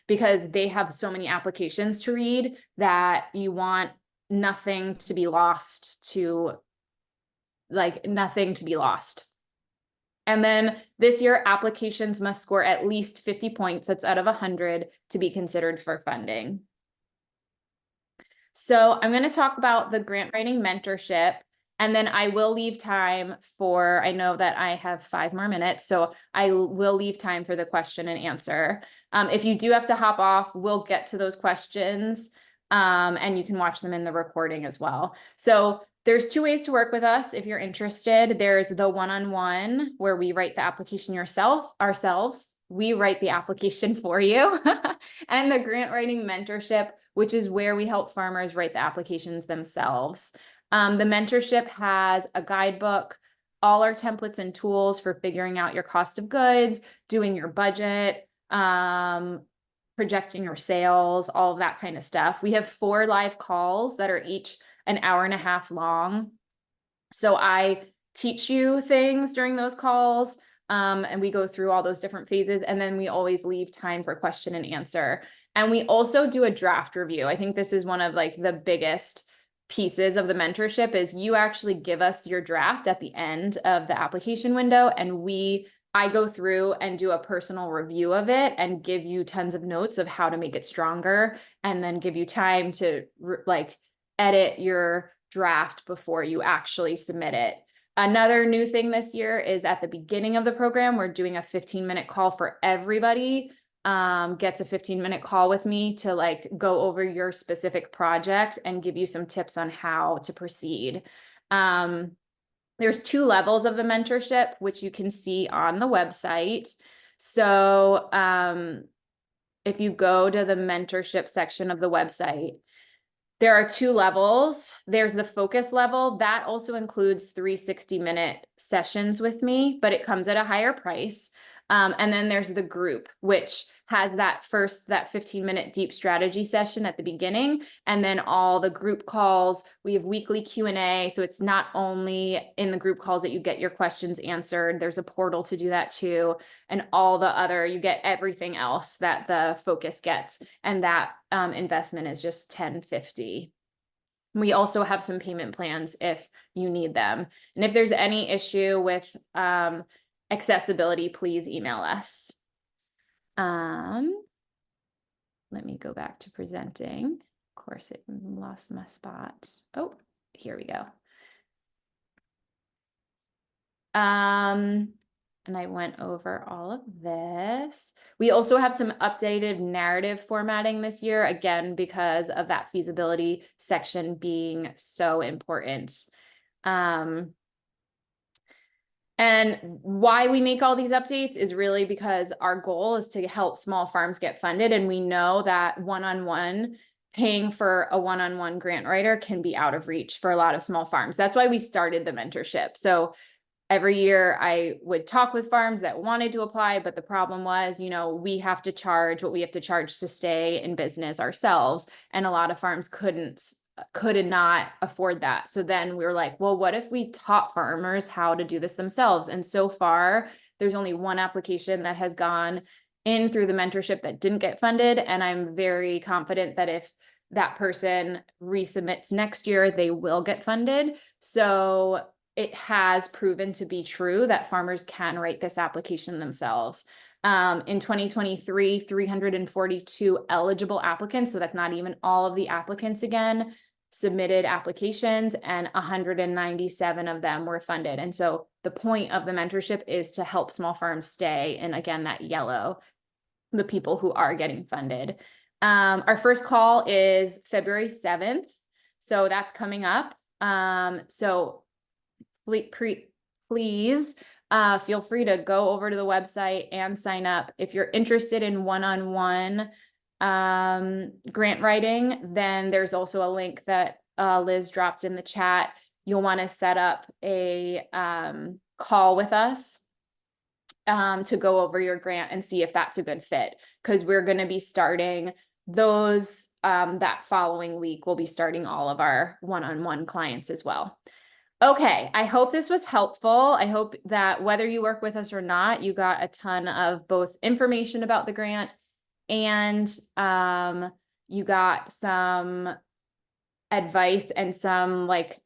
because they have so many applications to read that you want nothing to be lost nothing to be lost. And then this year, applications must score at least 50 points, that's out of 100, to be considered for funding. So I'm going to talk about the grant writing mentorship, and then I will leave time for, I know that I have 5 more minutes, so I will leave time for the question and answer. If you do have to hop off, we'll get to those questions, and you can watch them in the recording as well. So there's 2 ways to work with us if you're interested. There's the one-on-one where we write the application ourselves. We write the application for you. And the grant writing mentorship, which is where we help farmers write the applications themselves. The mentorship has a guidebook, all our templates and tools for figuring out your cost of goods, doing your budget, projecting your sales, all of that kind of stuff. We have 4 live calls that are each an hour and a half long. So I teach you things during those calls, and we go through all those different phases, and then we always leave time for question and answer. And we also do a draft review. I think this is one of like the biggest pieces of the mentorship is you actually give us your draft at the end of the application window, and I go through and do a personal review of it and give you tons of notes of how to make it stronger, and then give you time to edit your draft before you actually submit it. Another new thing this year is at the beginning of the program, we're doing a 15-minute call for everybody. Gets a 15-minute call with me to go over your specific project and give you some tips on how to proceed. There's 2 levels of the mentorship, which you can see on the website. So if you go to the mentorship section of the website, there are 2 levels. There's the focus level. That also includes 3 60-minute sessions with me, but it comes at a higher price. And then there's the group, which has that 15-minute deep strategy session at the beginning, and then all the group calls. We have weekly Q&A, so it's not only in the group calls that you get your questions answered. There's a portal to do that too, and you get everything else that the focus gets, and that investment is just $10.50. We also have some payment plans if you need them. And if there's any issue with accessibility, please email us. Let me go back to presenting. Of course, it lost my spot. Oh, here we go. And I went over all of this. We also have some updated narrative formatting this year, again, because of that feasibility section being so important. And why we make all these updates is really because our goal is to help small farms get funded. And we know that paying for a one-on-one grant writer can be out of reach for a lot of small farms. That's why we started the mentorship. So every year I would talk with farms that wanted to apply, but the problem was, we have to charge what we have to charge to stay in business ourselves. And a lot of farms could not afford that. So then we were like, well, what if we taught farmers how to do this themselves? And so far, there's only 1 application that has gone in through the mentorship that didn't get funded. And I'm very confident that if that person resubmits next year, they will get funded. So it has proven to be true that farmers can write this application themselves. In 2023, 342 eligible applicants, so that's not even all of the applicants again, submitted applications, and 197 of them were funded. And so the point of the mentorship is to help small farms stay, and again, that yellow, the people who are getting funded. Our first call is February 7th, so that's coming up. So please feel free to go over to the website and sign up. If you're interested in one-on-one grant writing, then there's also a link that Liz dropped in the chat. You'll want to set up a call with us to go over your grant and see if that's a good fit, because we're going to be starting those that following week. We'll be starting all of our one-on-one clients as well. Okay, I hope this was helpful. I hope that whether you work with us or not, you got a ton of both information about the grant and you got some advice and some like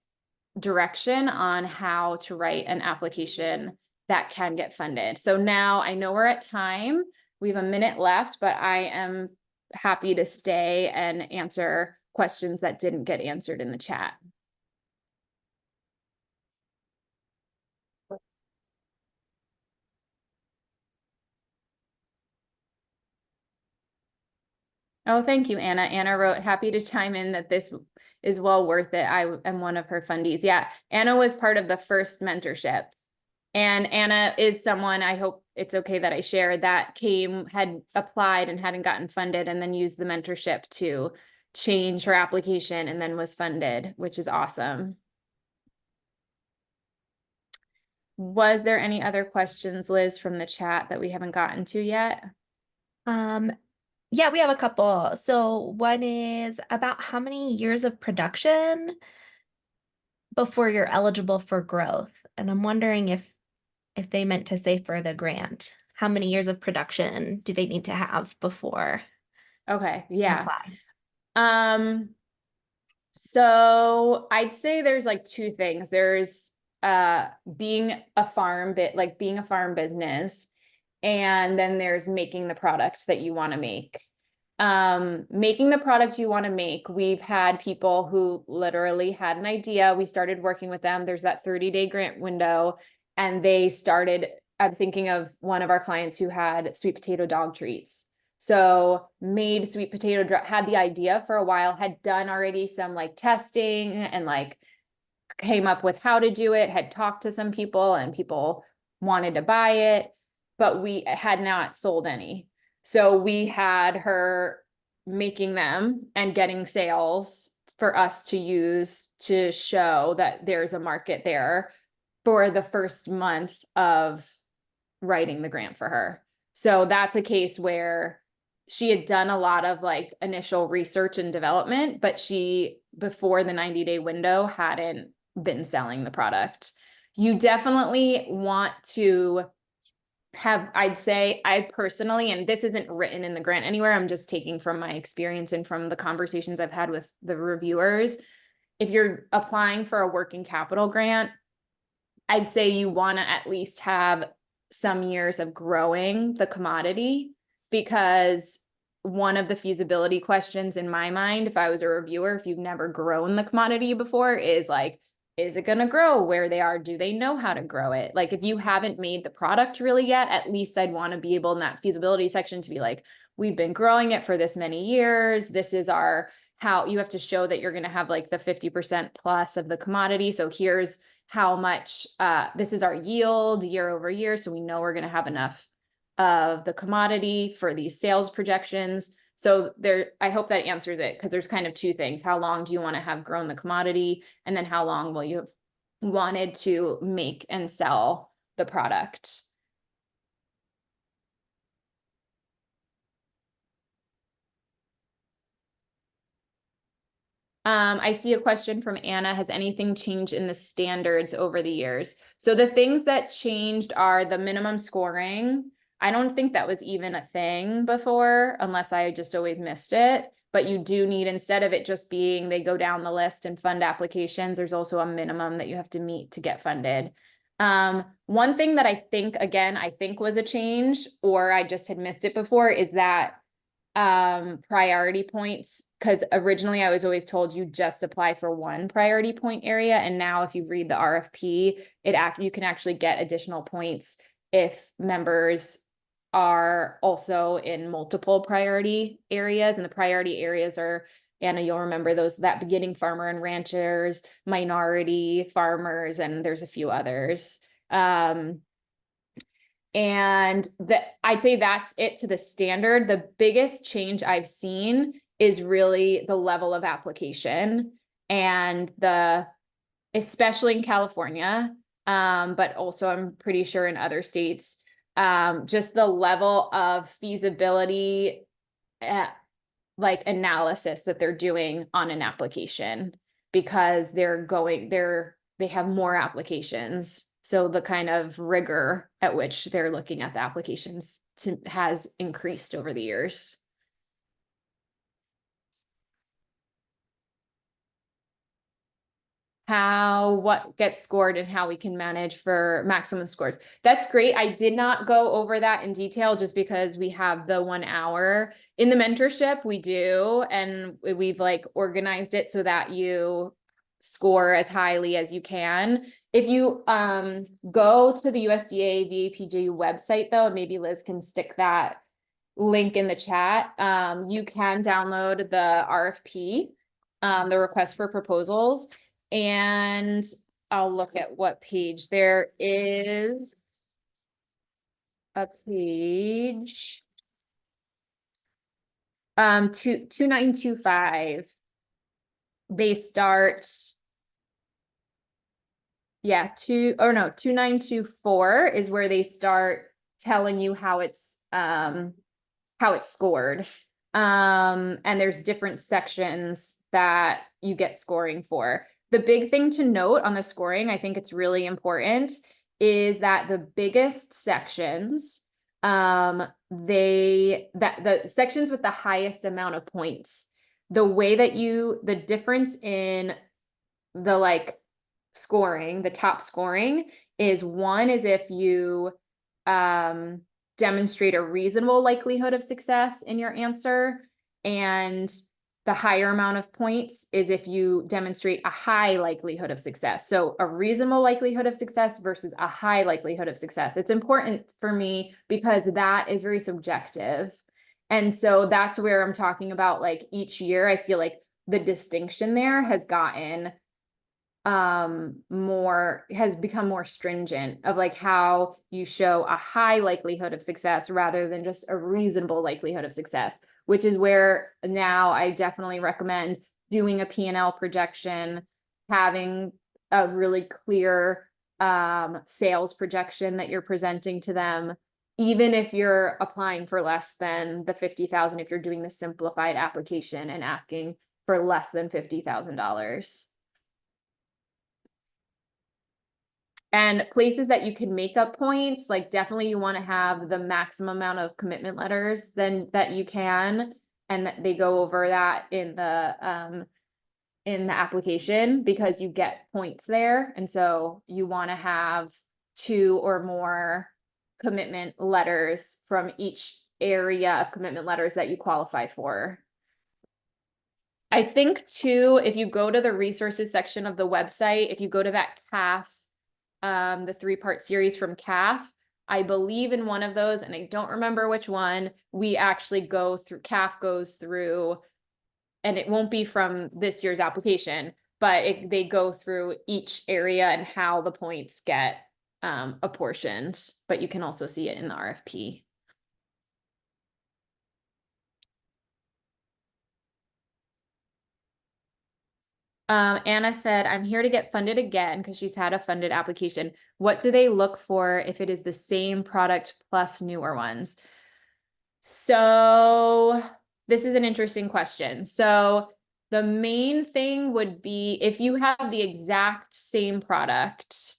direction on how to write an application that can get funded. So now I know we're at time. We have a minute left, but I am happy to stay and answer questions that didn't get answered in the chat. Oh, thank you, Anna. Anna wrote, happy to chime in that this is well worth it. I am one of her fundies. Yeah, Anna was part of the first mentorship. And Anna is someone, I hope it's okay that I share, that had applied and hadn't gotten funded and then used the mentorship to change her application and then was funded, which is awesome. Was there any other questions, Liz, from the chat that we haven't gotten to yet? Yeah, we have a couple. So one is about how many years of production before you're eligible for growth. And I'm wondering if they meant to say for the grant, how many years of production do they need to have before Okay, they yeah. apply? So I'd say there's like two things. There's being a farm business, and then there's making the product that you want to make. Making the product you want to make, we've had people who literally had an idea. We started working with them. There's that 30-day grant window, and they started, I'm thinking of one of our clients who had sweet potato dog treats. So made sweet potato, had the idea for a while, had done already some like testing and like came up with how to do it, had talked to some people and people wanted to buy it, but we had not sold any. So we had her making them and getting sales for us to use to show that there's a market there for the first month of writing the grant for her. So that's a case where she had done a lot of like initial research and development, but she, before the 90-day window, hadn't been selling the product. You definitely want to have, I'd say, I personally, and this isn't written in the grant anywhere, I'm just taking from my experience and from the conversations I've had with the reviewers. If you're applying for a working capital grant, I'd say you want to at least have some years of growing the commodity, because one of the feasibility questions in my mind, if I was a reviewer, if you've never grown the commodity before, is like, is it going to grow where they are? Do they know how to grow it? Like if you haven't made the product really yet, at least I'd want to be able in that feasibility section to be like, we've been growing it for this many years. This is our, how you have to show that you're going to have like the 50% plus of the commodity. So here's how much, this is our yield year over year. So we know we're going to have enough of the commodity for these sales projections. So there, I hope that answers it, because there's kind of two things. How long do you want to have grown the commodity? And then how long will you have wanted to make and sell the product? I see a question from Anna. Has anything changed in the standards over the years? So the things that changed are the minimum scoring. I don't think that was even a thing before, unless I just always missed it. But you do need, instead of it just being they go down the list and fund applications, there's also a minimum that you have to meet to get funded. One thing that I think, again, I think was a change, or I just had missed it before, is that priority points, because originally I was always told you just apply for one priority point area, and now if you read the RFP, you can actually get additional points if members are also in multiple priority areas. And the priority areas are, Anna, you'll remember those, that beginning farmer and ranchers, minority farmers, and there's a few others. And I'd say that's it to the standard. The biggest change I've seen is really the level of application and especially in California, but also I'm pretty sure in other states, just the level of feasibility, like analysis that they're doing on an application, because they have more applications. So the kind of rigor at which they're looking at the applications has increased over the years. What gets scored and how we can manage for maximum scores. That's great. I did not go over that in detail just because we have the 1 hour in the mentorship. We do, and we've like organized it so that you score as highly as you can. If you go to the USDA VAPG website though, maybe Liz can stick that link in the chat. You can download the RFP, the request for proposals. And I'll look at what page. There is a page, 2925. They start, 2924 is where they start telling you how it's scored. And there's different sections that you get scoring for. The big thing to note on the scoring, I think it's really important, is that the biggest sections, the sections with the highest amount of points, the difference in the scoring, the top scoring is one is if you demonstrate a reasonable likelihood of success in your answer, and the higher amount of points is if you demonstrate a high likelihood of success. So a reasonable likelihood of success versus a high likelihood of success. It's important for me because that is very subjective. And so that's where I'm talking about, like, each year, I feel like the distinction there has gotten has become more stringent, of like how you show a high likelihood of success rather than just a reasonable likelihood of success, which is where now I definitely recommend doing a P&L projection, having a really clear sales projection that you're presenting to them, even if you're applying for less than the 50,000, if you're doing the simplified application and asking for less than $50,000. And places that you can make up points, like definitely you want to have the maximum amount of commitment letters that you can, and that they go over that in the application, because you get points there. And so you want to have 2 or more commitment letters from each area of commitment letters that you qualify for. I think too, if you go to the resources section of the website, if you go to that CAF, the 3-part series from CAF, I believe in one of those, and I don't remember which one, we actually CAF goes through, and it won't be from this year's application, but they go through each area and how the points get apportioned, but you can also see it in the RFP. Anna said, I'm here to get funded again because she's had a funded application. What do they look for if it is the same product plus newer ones? So this is an interesting question. So the main thing would be if you have the exact same product,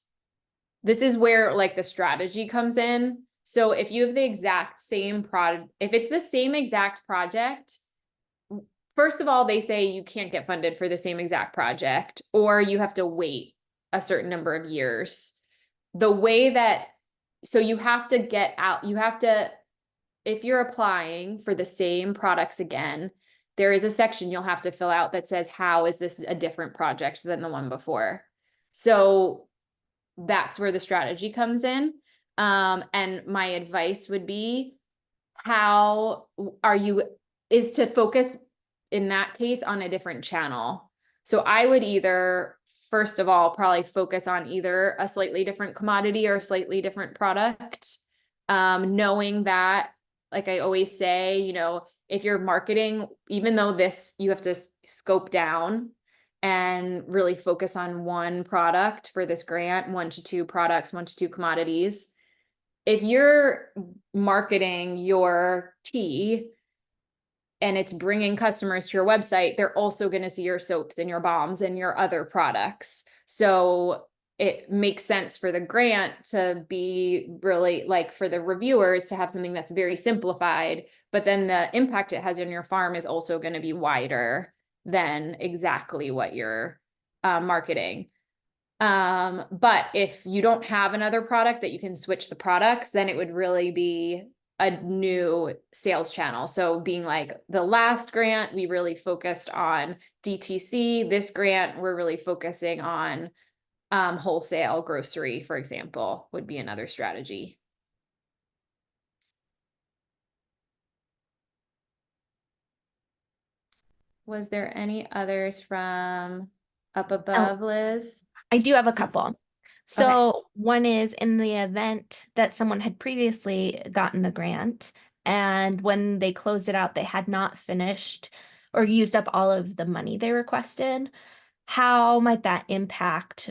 this is where like the strategy comes in. So if you have the exact same product, if it's the same exact project, first of all, they say you can't get funded for the same exact project, or you have to wait a certain number of years. So you have to if you're applying for the same products again, there is a section you'll have to fill out that says, how is this a different project than the one before? So that's where the strategy comes in. And my advice would be, is to focus in that case on a different channel. So I would either first of all, probably focus on either a slightly different commodity or a slightly different product. Knowing that, like I always say, you know, if you're marketing, even though this, you have to scope down and really focus on one product for this grant, 1 to 2 products, 1 to 2 commodities. If you're marketing your tea and it's bringing customers to your website, they're also going to see your soaps and your balms and your other products. So it makes sense for the grant to be really, like, for the reviewers to have something that's very simplified, but then the impact it has on your farm is also going to be wider than exactly what you're marketing. But if you don't have another product that you can switch the products, then it would really be a new sales channel. So being like the last grant, we really focused on DTC. This grant, we're really focusing on wholesale grocery, for example, would be another strategy. Was there any others from up above, Liz? I do have a couple. So one is in the event that someone had previously gotten the grant, and when they closed it out, they had not finished or used up all of the money they requested. How might that impact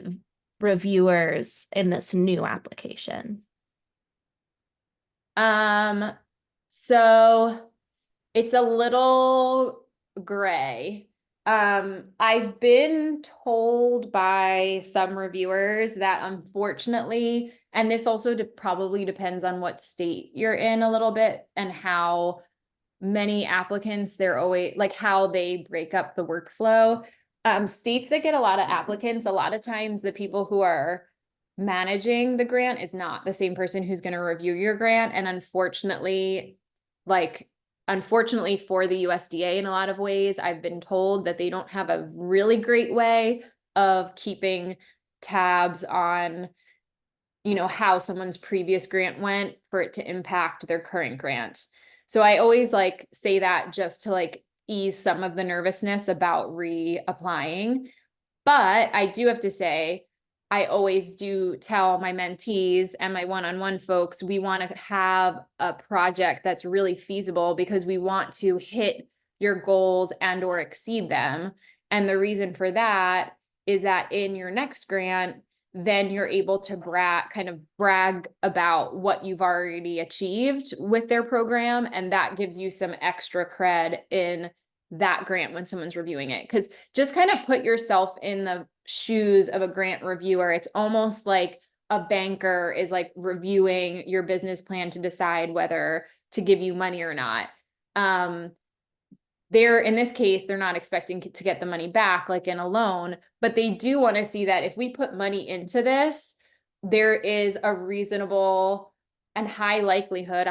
reviewers in this new application? So it's a little gray. I've been told by some reviewers that unfortunately, and this also probably depends on what state you're in a little bit and how many applicants they're always, like, how they break up the workflow. States that get a lot of applicants, a lot of times the people who are managing the grant is not the same person who's going to review your grant. And unfortunately, unfortunately for the USDA, in a lot of ways, I've been told that they don't have a really great way of keeping tabs on, you know, how someone's previous grant went for it to impact their current grant. So I always like say that just to like ease some of the nervousness about reapplying. But I do have to say, I always do tell my mentees and my one-on-one folks, we want to have a project that's really feasible because we want to hit your goals and or exceed them. And the reason for that is that in your next grant, then you're able to brag about what you've already achieved with their program. And that gives you some extra cred in that grant when someone's reviewing it. Because just kind of put yourself in the shoes of a grant reviewer. It's almost like a banker is like reviewing your business plan to decide whether to give you money or not. In this case, they're not expecting to get the money back like in a loan, but they do want to see that if we put money into this, there is a reasonable and high likelihood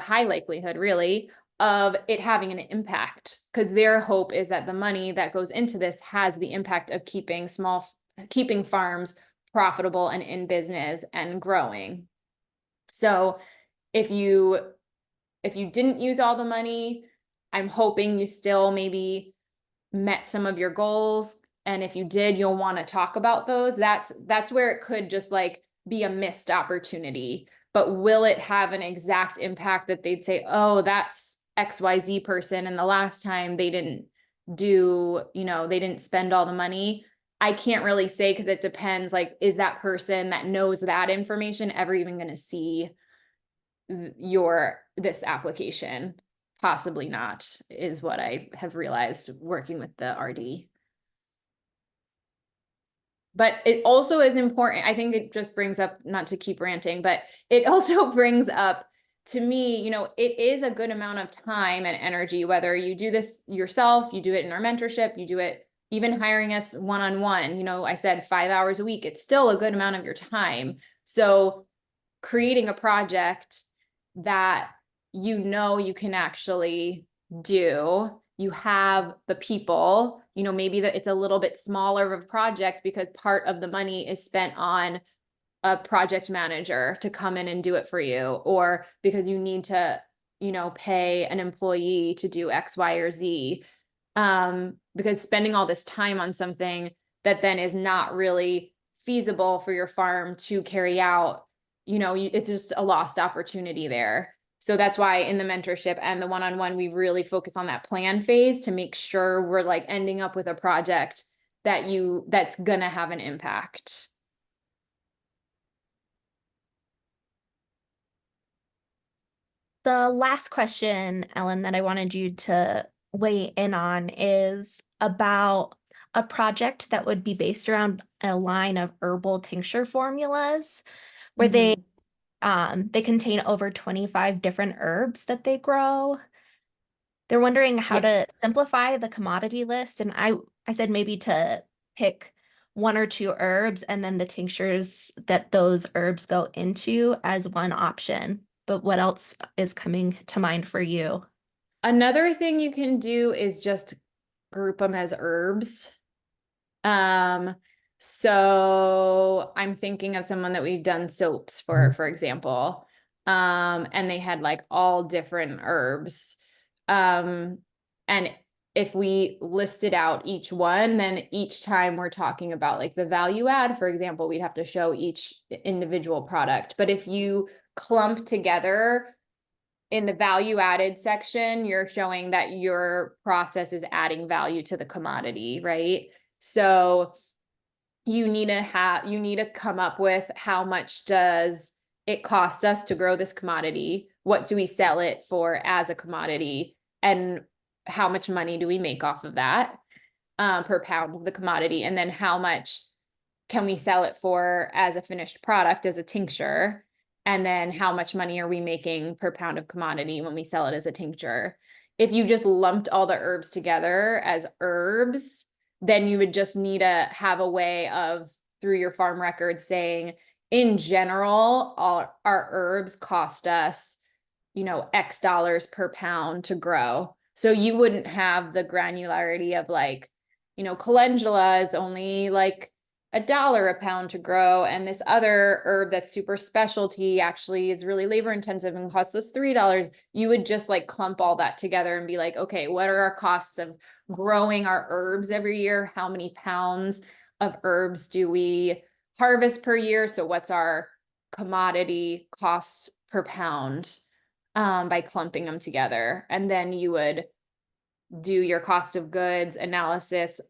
really, of it having an impact, because their hope is that the money that goes into this has the impact of keeping farms profitable and in business and growing. So if you didn't use all the money, I'm hoping you still maybe met some of your goals. And if you did, you'll want to talk about those. That's where it could just like be a missed opportunity. But will it have an exact impact that they'd say, oh, that's XYZ person, and the last time they didn't they didn't spend all the money? I can't really say, because it depends, like, is that person that knows that information ever even going to see this application? Possibly not, is what I have realized working with the RD. But it also is important. I think it just brings up, not to keep ranting, but it also brings up, to me, it is a good amount of time and energy, whether you do this yourself, you do it in our mentorship, you do it even hiring us one-on-one. I said 5 hours a week, it's still a good amount of your time. So creating a project that you can actually do, you have the people, maybe that it's a little bit smaller of a project because part of the money is spent on a project manager to come in and do it for you, or because you need to, pay an employee to do X, Y, or Z. Because spending all this time on something that then is not really feasible for your farm to carry out, it's just a lost opportunity there. So that's why in the mentorship and the one-on-one, we really focus on that plan phase to make sure we're like ending up with a project that's gonna have an impact. The last question, Ellen, that I wanted you to weigh in on is about a project that would be based around a line of herbal tincture formulas where they contain over 25 different herbs that they grow. They're wondering how to simplify the commodity list. And I said maybe to pick one or two herbs and then the tinctures that those herbs go into as one option. But what else is coming to mind for you? Another thing you can do is just group them as herbs. So I'm thinking of someone that we've done soaps for example. And they had like all different herbs. And if we listed out each one, then each time we're talking about like the value add, for example, we'd have to show each individual product. But if you clump together in the value added section, you're showing that your process is adding value to the commodity, right? So you need to come up with how much does it cost us to grow this commodity? What do we sell it for as a commodity? And how much money do we make off of that per pound of the commodity? And then how much can we sell it for as a finished product, as a tincture? And then how much money are we making per pound of commodity when we sell it as a tincture? If you just lumped all the herbs together as herbs, then you would just need to have a way of, through your farm records, saying, in general, all our herbs cost us, X dollars per pound to grow. So you wouldn't have the granularity of like, calendula is only like $1 a pound to grow, and this other herb that's super specialty actually is really labor intensive and costs us $3. You would just like clump all that together and be like, okay, what are our costs of growing our herbs every year? How many pounds of herbs do we harvest per year? So what's our commodity cost per pound by clumping them together? And then you would do your cost of goods analysis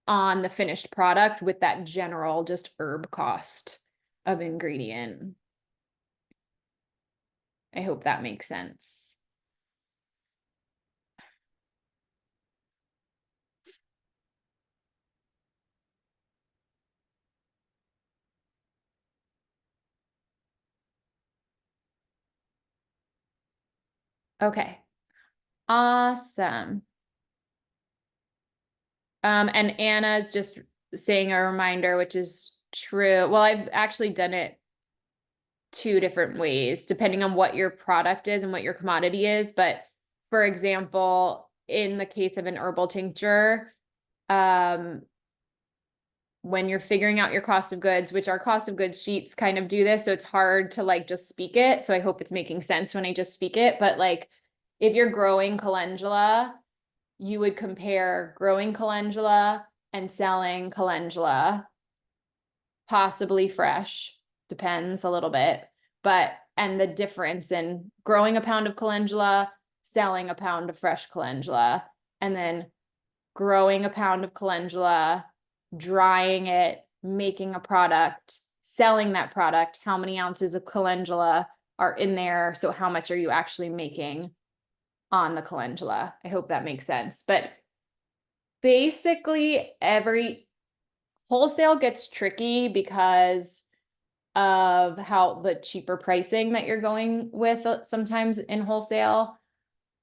on the finished product with that general just herb cost of ingredient. I hope that makes sense. Okay. Awesome. And Anna's just saying a reminder, which is true. Well, I've actually done it two different ways, depending on what your product is and what your commodity is. But for example, in the case of an herbal tincture, when you're figuring out your cost of goods, which our cost of goods sheets kind of do this, so it's hard to like just speak it. So I hope it's making sense when I just speak it. But like, if you're growing calendula, you would compare growing calendula and selling calendula, possibly fresh, depends a little bit, and the difference in growing a pound of calendula, selling a pound of fresh calendula, and then growing a pound of calendula, drying it, making a product, selling that product, how many ounces of calendula are in there? So how much are you actually making on the calendula? I hope that makes sense. But basically every wholesale gets tricky because of how the cheaper pricing that you're going with sometimes in wholesale.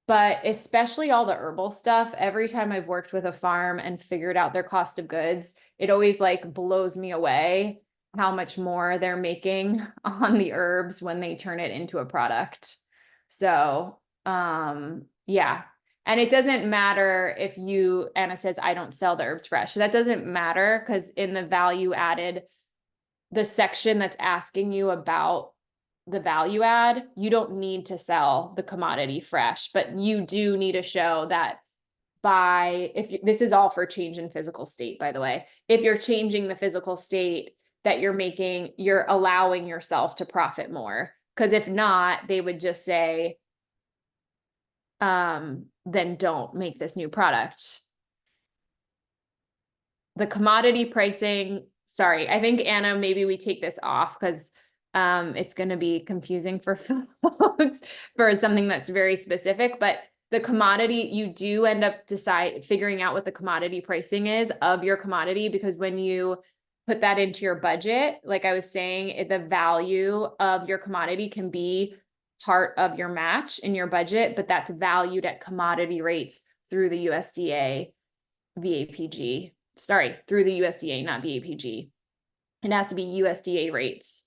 But especially all the herbal stuff, every time I've worked with a farm and figured out their cost of goods, it always like blows me away how much more they're making on the herbs when they turn it into a product. So, yeah. And it doesn't matter if Anna says, I don't sell the herbs fresh. That doesn't matter because in the value added, the section that's asking you about the value add, you don't need to sell the commodity fresh, but you do need to show that by, this is all for change in physical state, by the way, if you're changing the physical state that you're allowing yourself to profit more. Because if not, they would just say, then don't make this new product. The commodity pricing, sorry, I think Anna, maybe we take this off because it's going to be confusing for folks for something that's very specific, but the commodity, you do end up figuring out what the commodity pricing is of your commodity, because when you put that into your budget, like I was saying, the value of your commodity can be part of your match in your budget, but that's valued at commodity rates through the USDA VAPG. Sorry, through the USDA, not VAPG. It has to be USDA rates.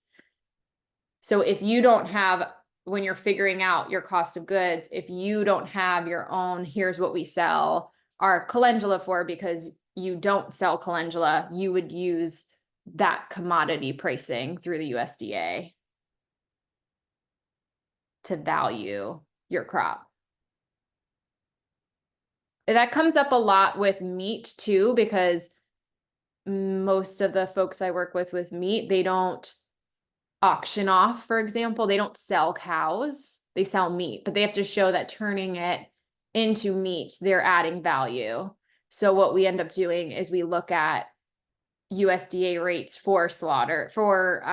So if you don't have, when you're figuring out your cost of goods, if you don't have your own, here's what we sell our calendula for, because you don't sell calendula, you would use that commodity pricing through the USDA to value your crop. That comes up a lot with meat too, because most of the folks I work with meat, they don't auction off, for example, they don't sell cows, they sell meat, but they have to show that turning it into meat, they're adding value. So what we end up doing is we look at USDA rates for slaughter, for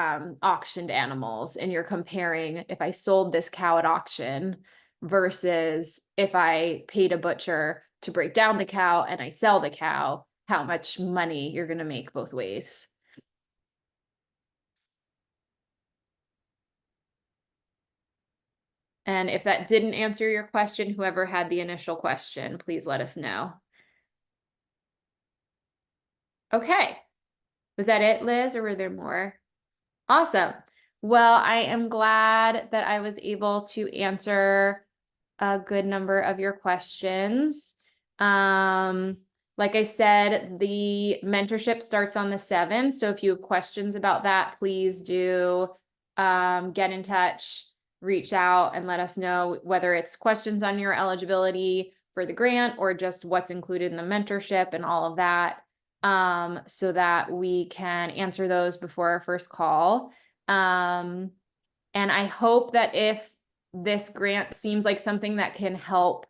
auctioned animals, and you're comparing if I sold this cow at auction versus if I paid a butcher to break down the cow and I sell the cow, how much money you're going to make both ways. And if that didn't answer your question, whoever had the initial question, please let us know. Okay. Was that it, Liz, or were there more? Awesome. Well, I am glad that I was able to answer a good number of your questions. Like I said, the mentorship starts on the 7th. So if you have questions about that, please do get in touch, reach out and let us know whether it's questions on your eligibility for the grant or just what's included in the mentorship and all of that, so that we can answer those before our first call. And I hope that if this grant seems like something that can help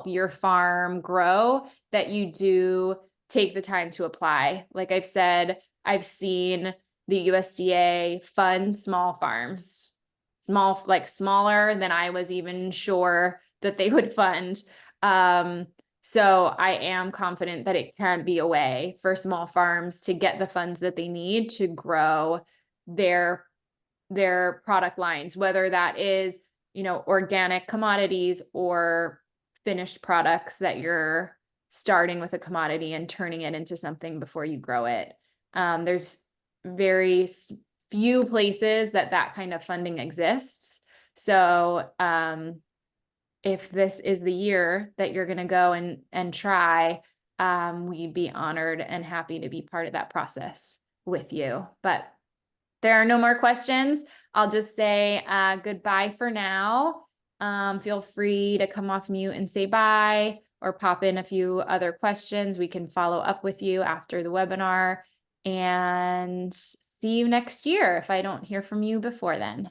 your farm grow, that you do take the time to apply. Like I've said, I've seen the USDA fund small farms, smaller than I was even sure that they would fund. So I am confident that it can be a way for small farms to get the funds that they need to grow their product lines, whether that is, organic commodities or finished products that you're starting with a commodity and turning it into something before you grow it. There's very few places that kind of funding exists. So, if this is the year that you're going to go and try, we'd be honored and happy to be part of that process with you. But there are no more questions. I'll just say goodbye for now. Feel free to come off mute and say bye or pop in a few other questions. We can follow up with you after the webinar, and see you next year if I don't hear from you before then.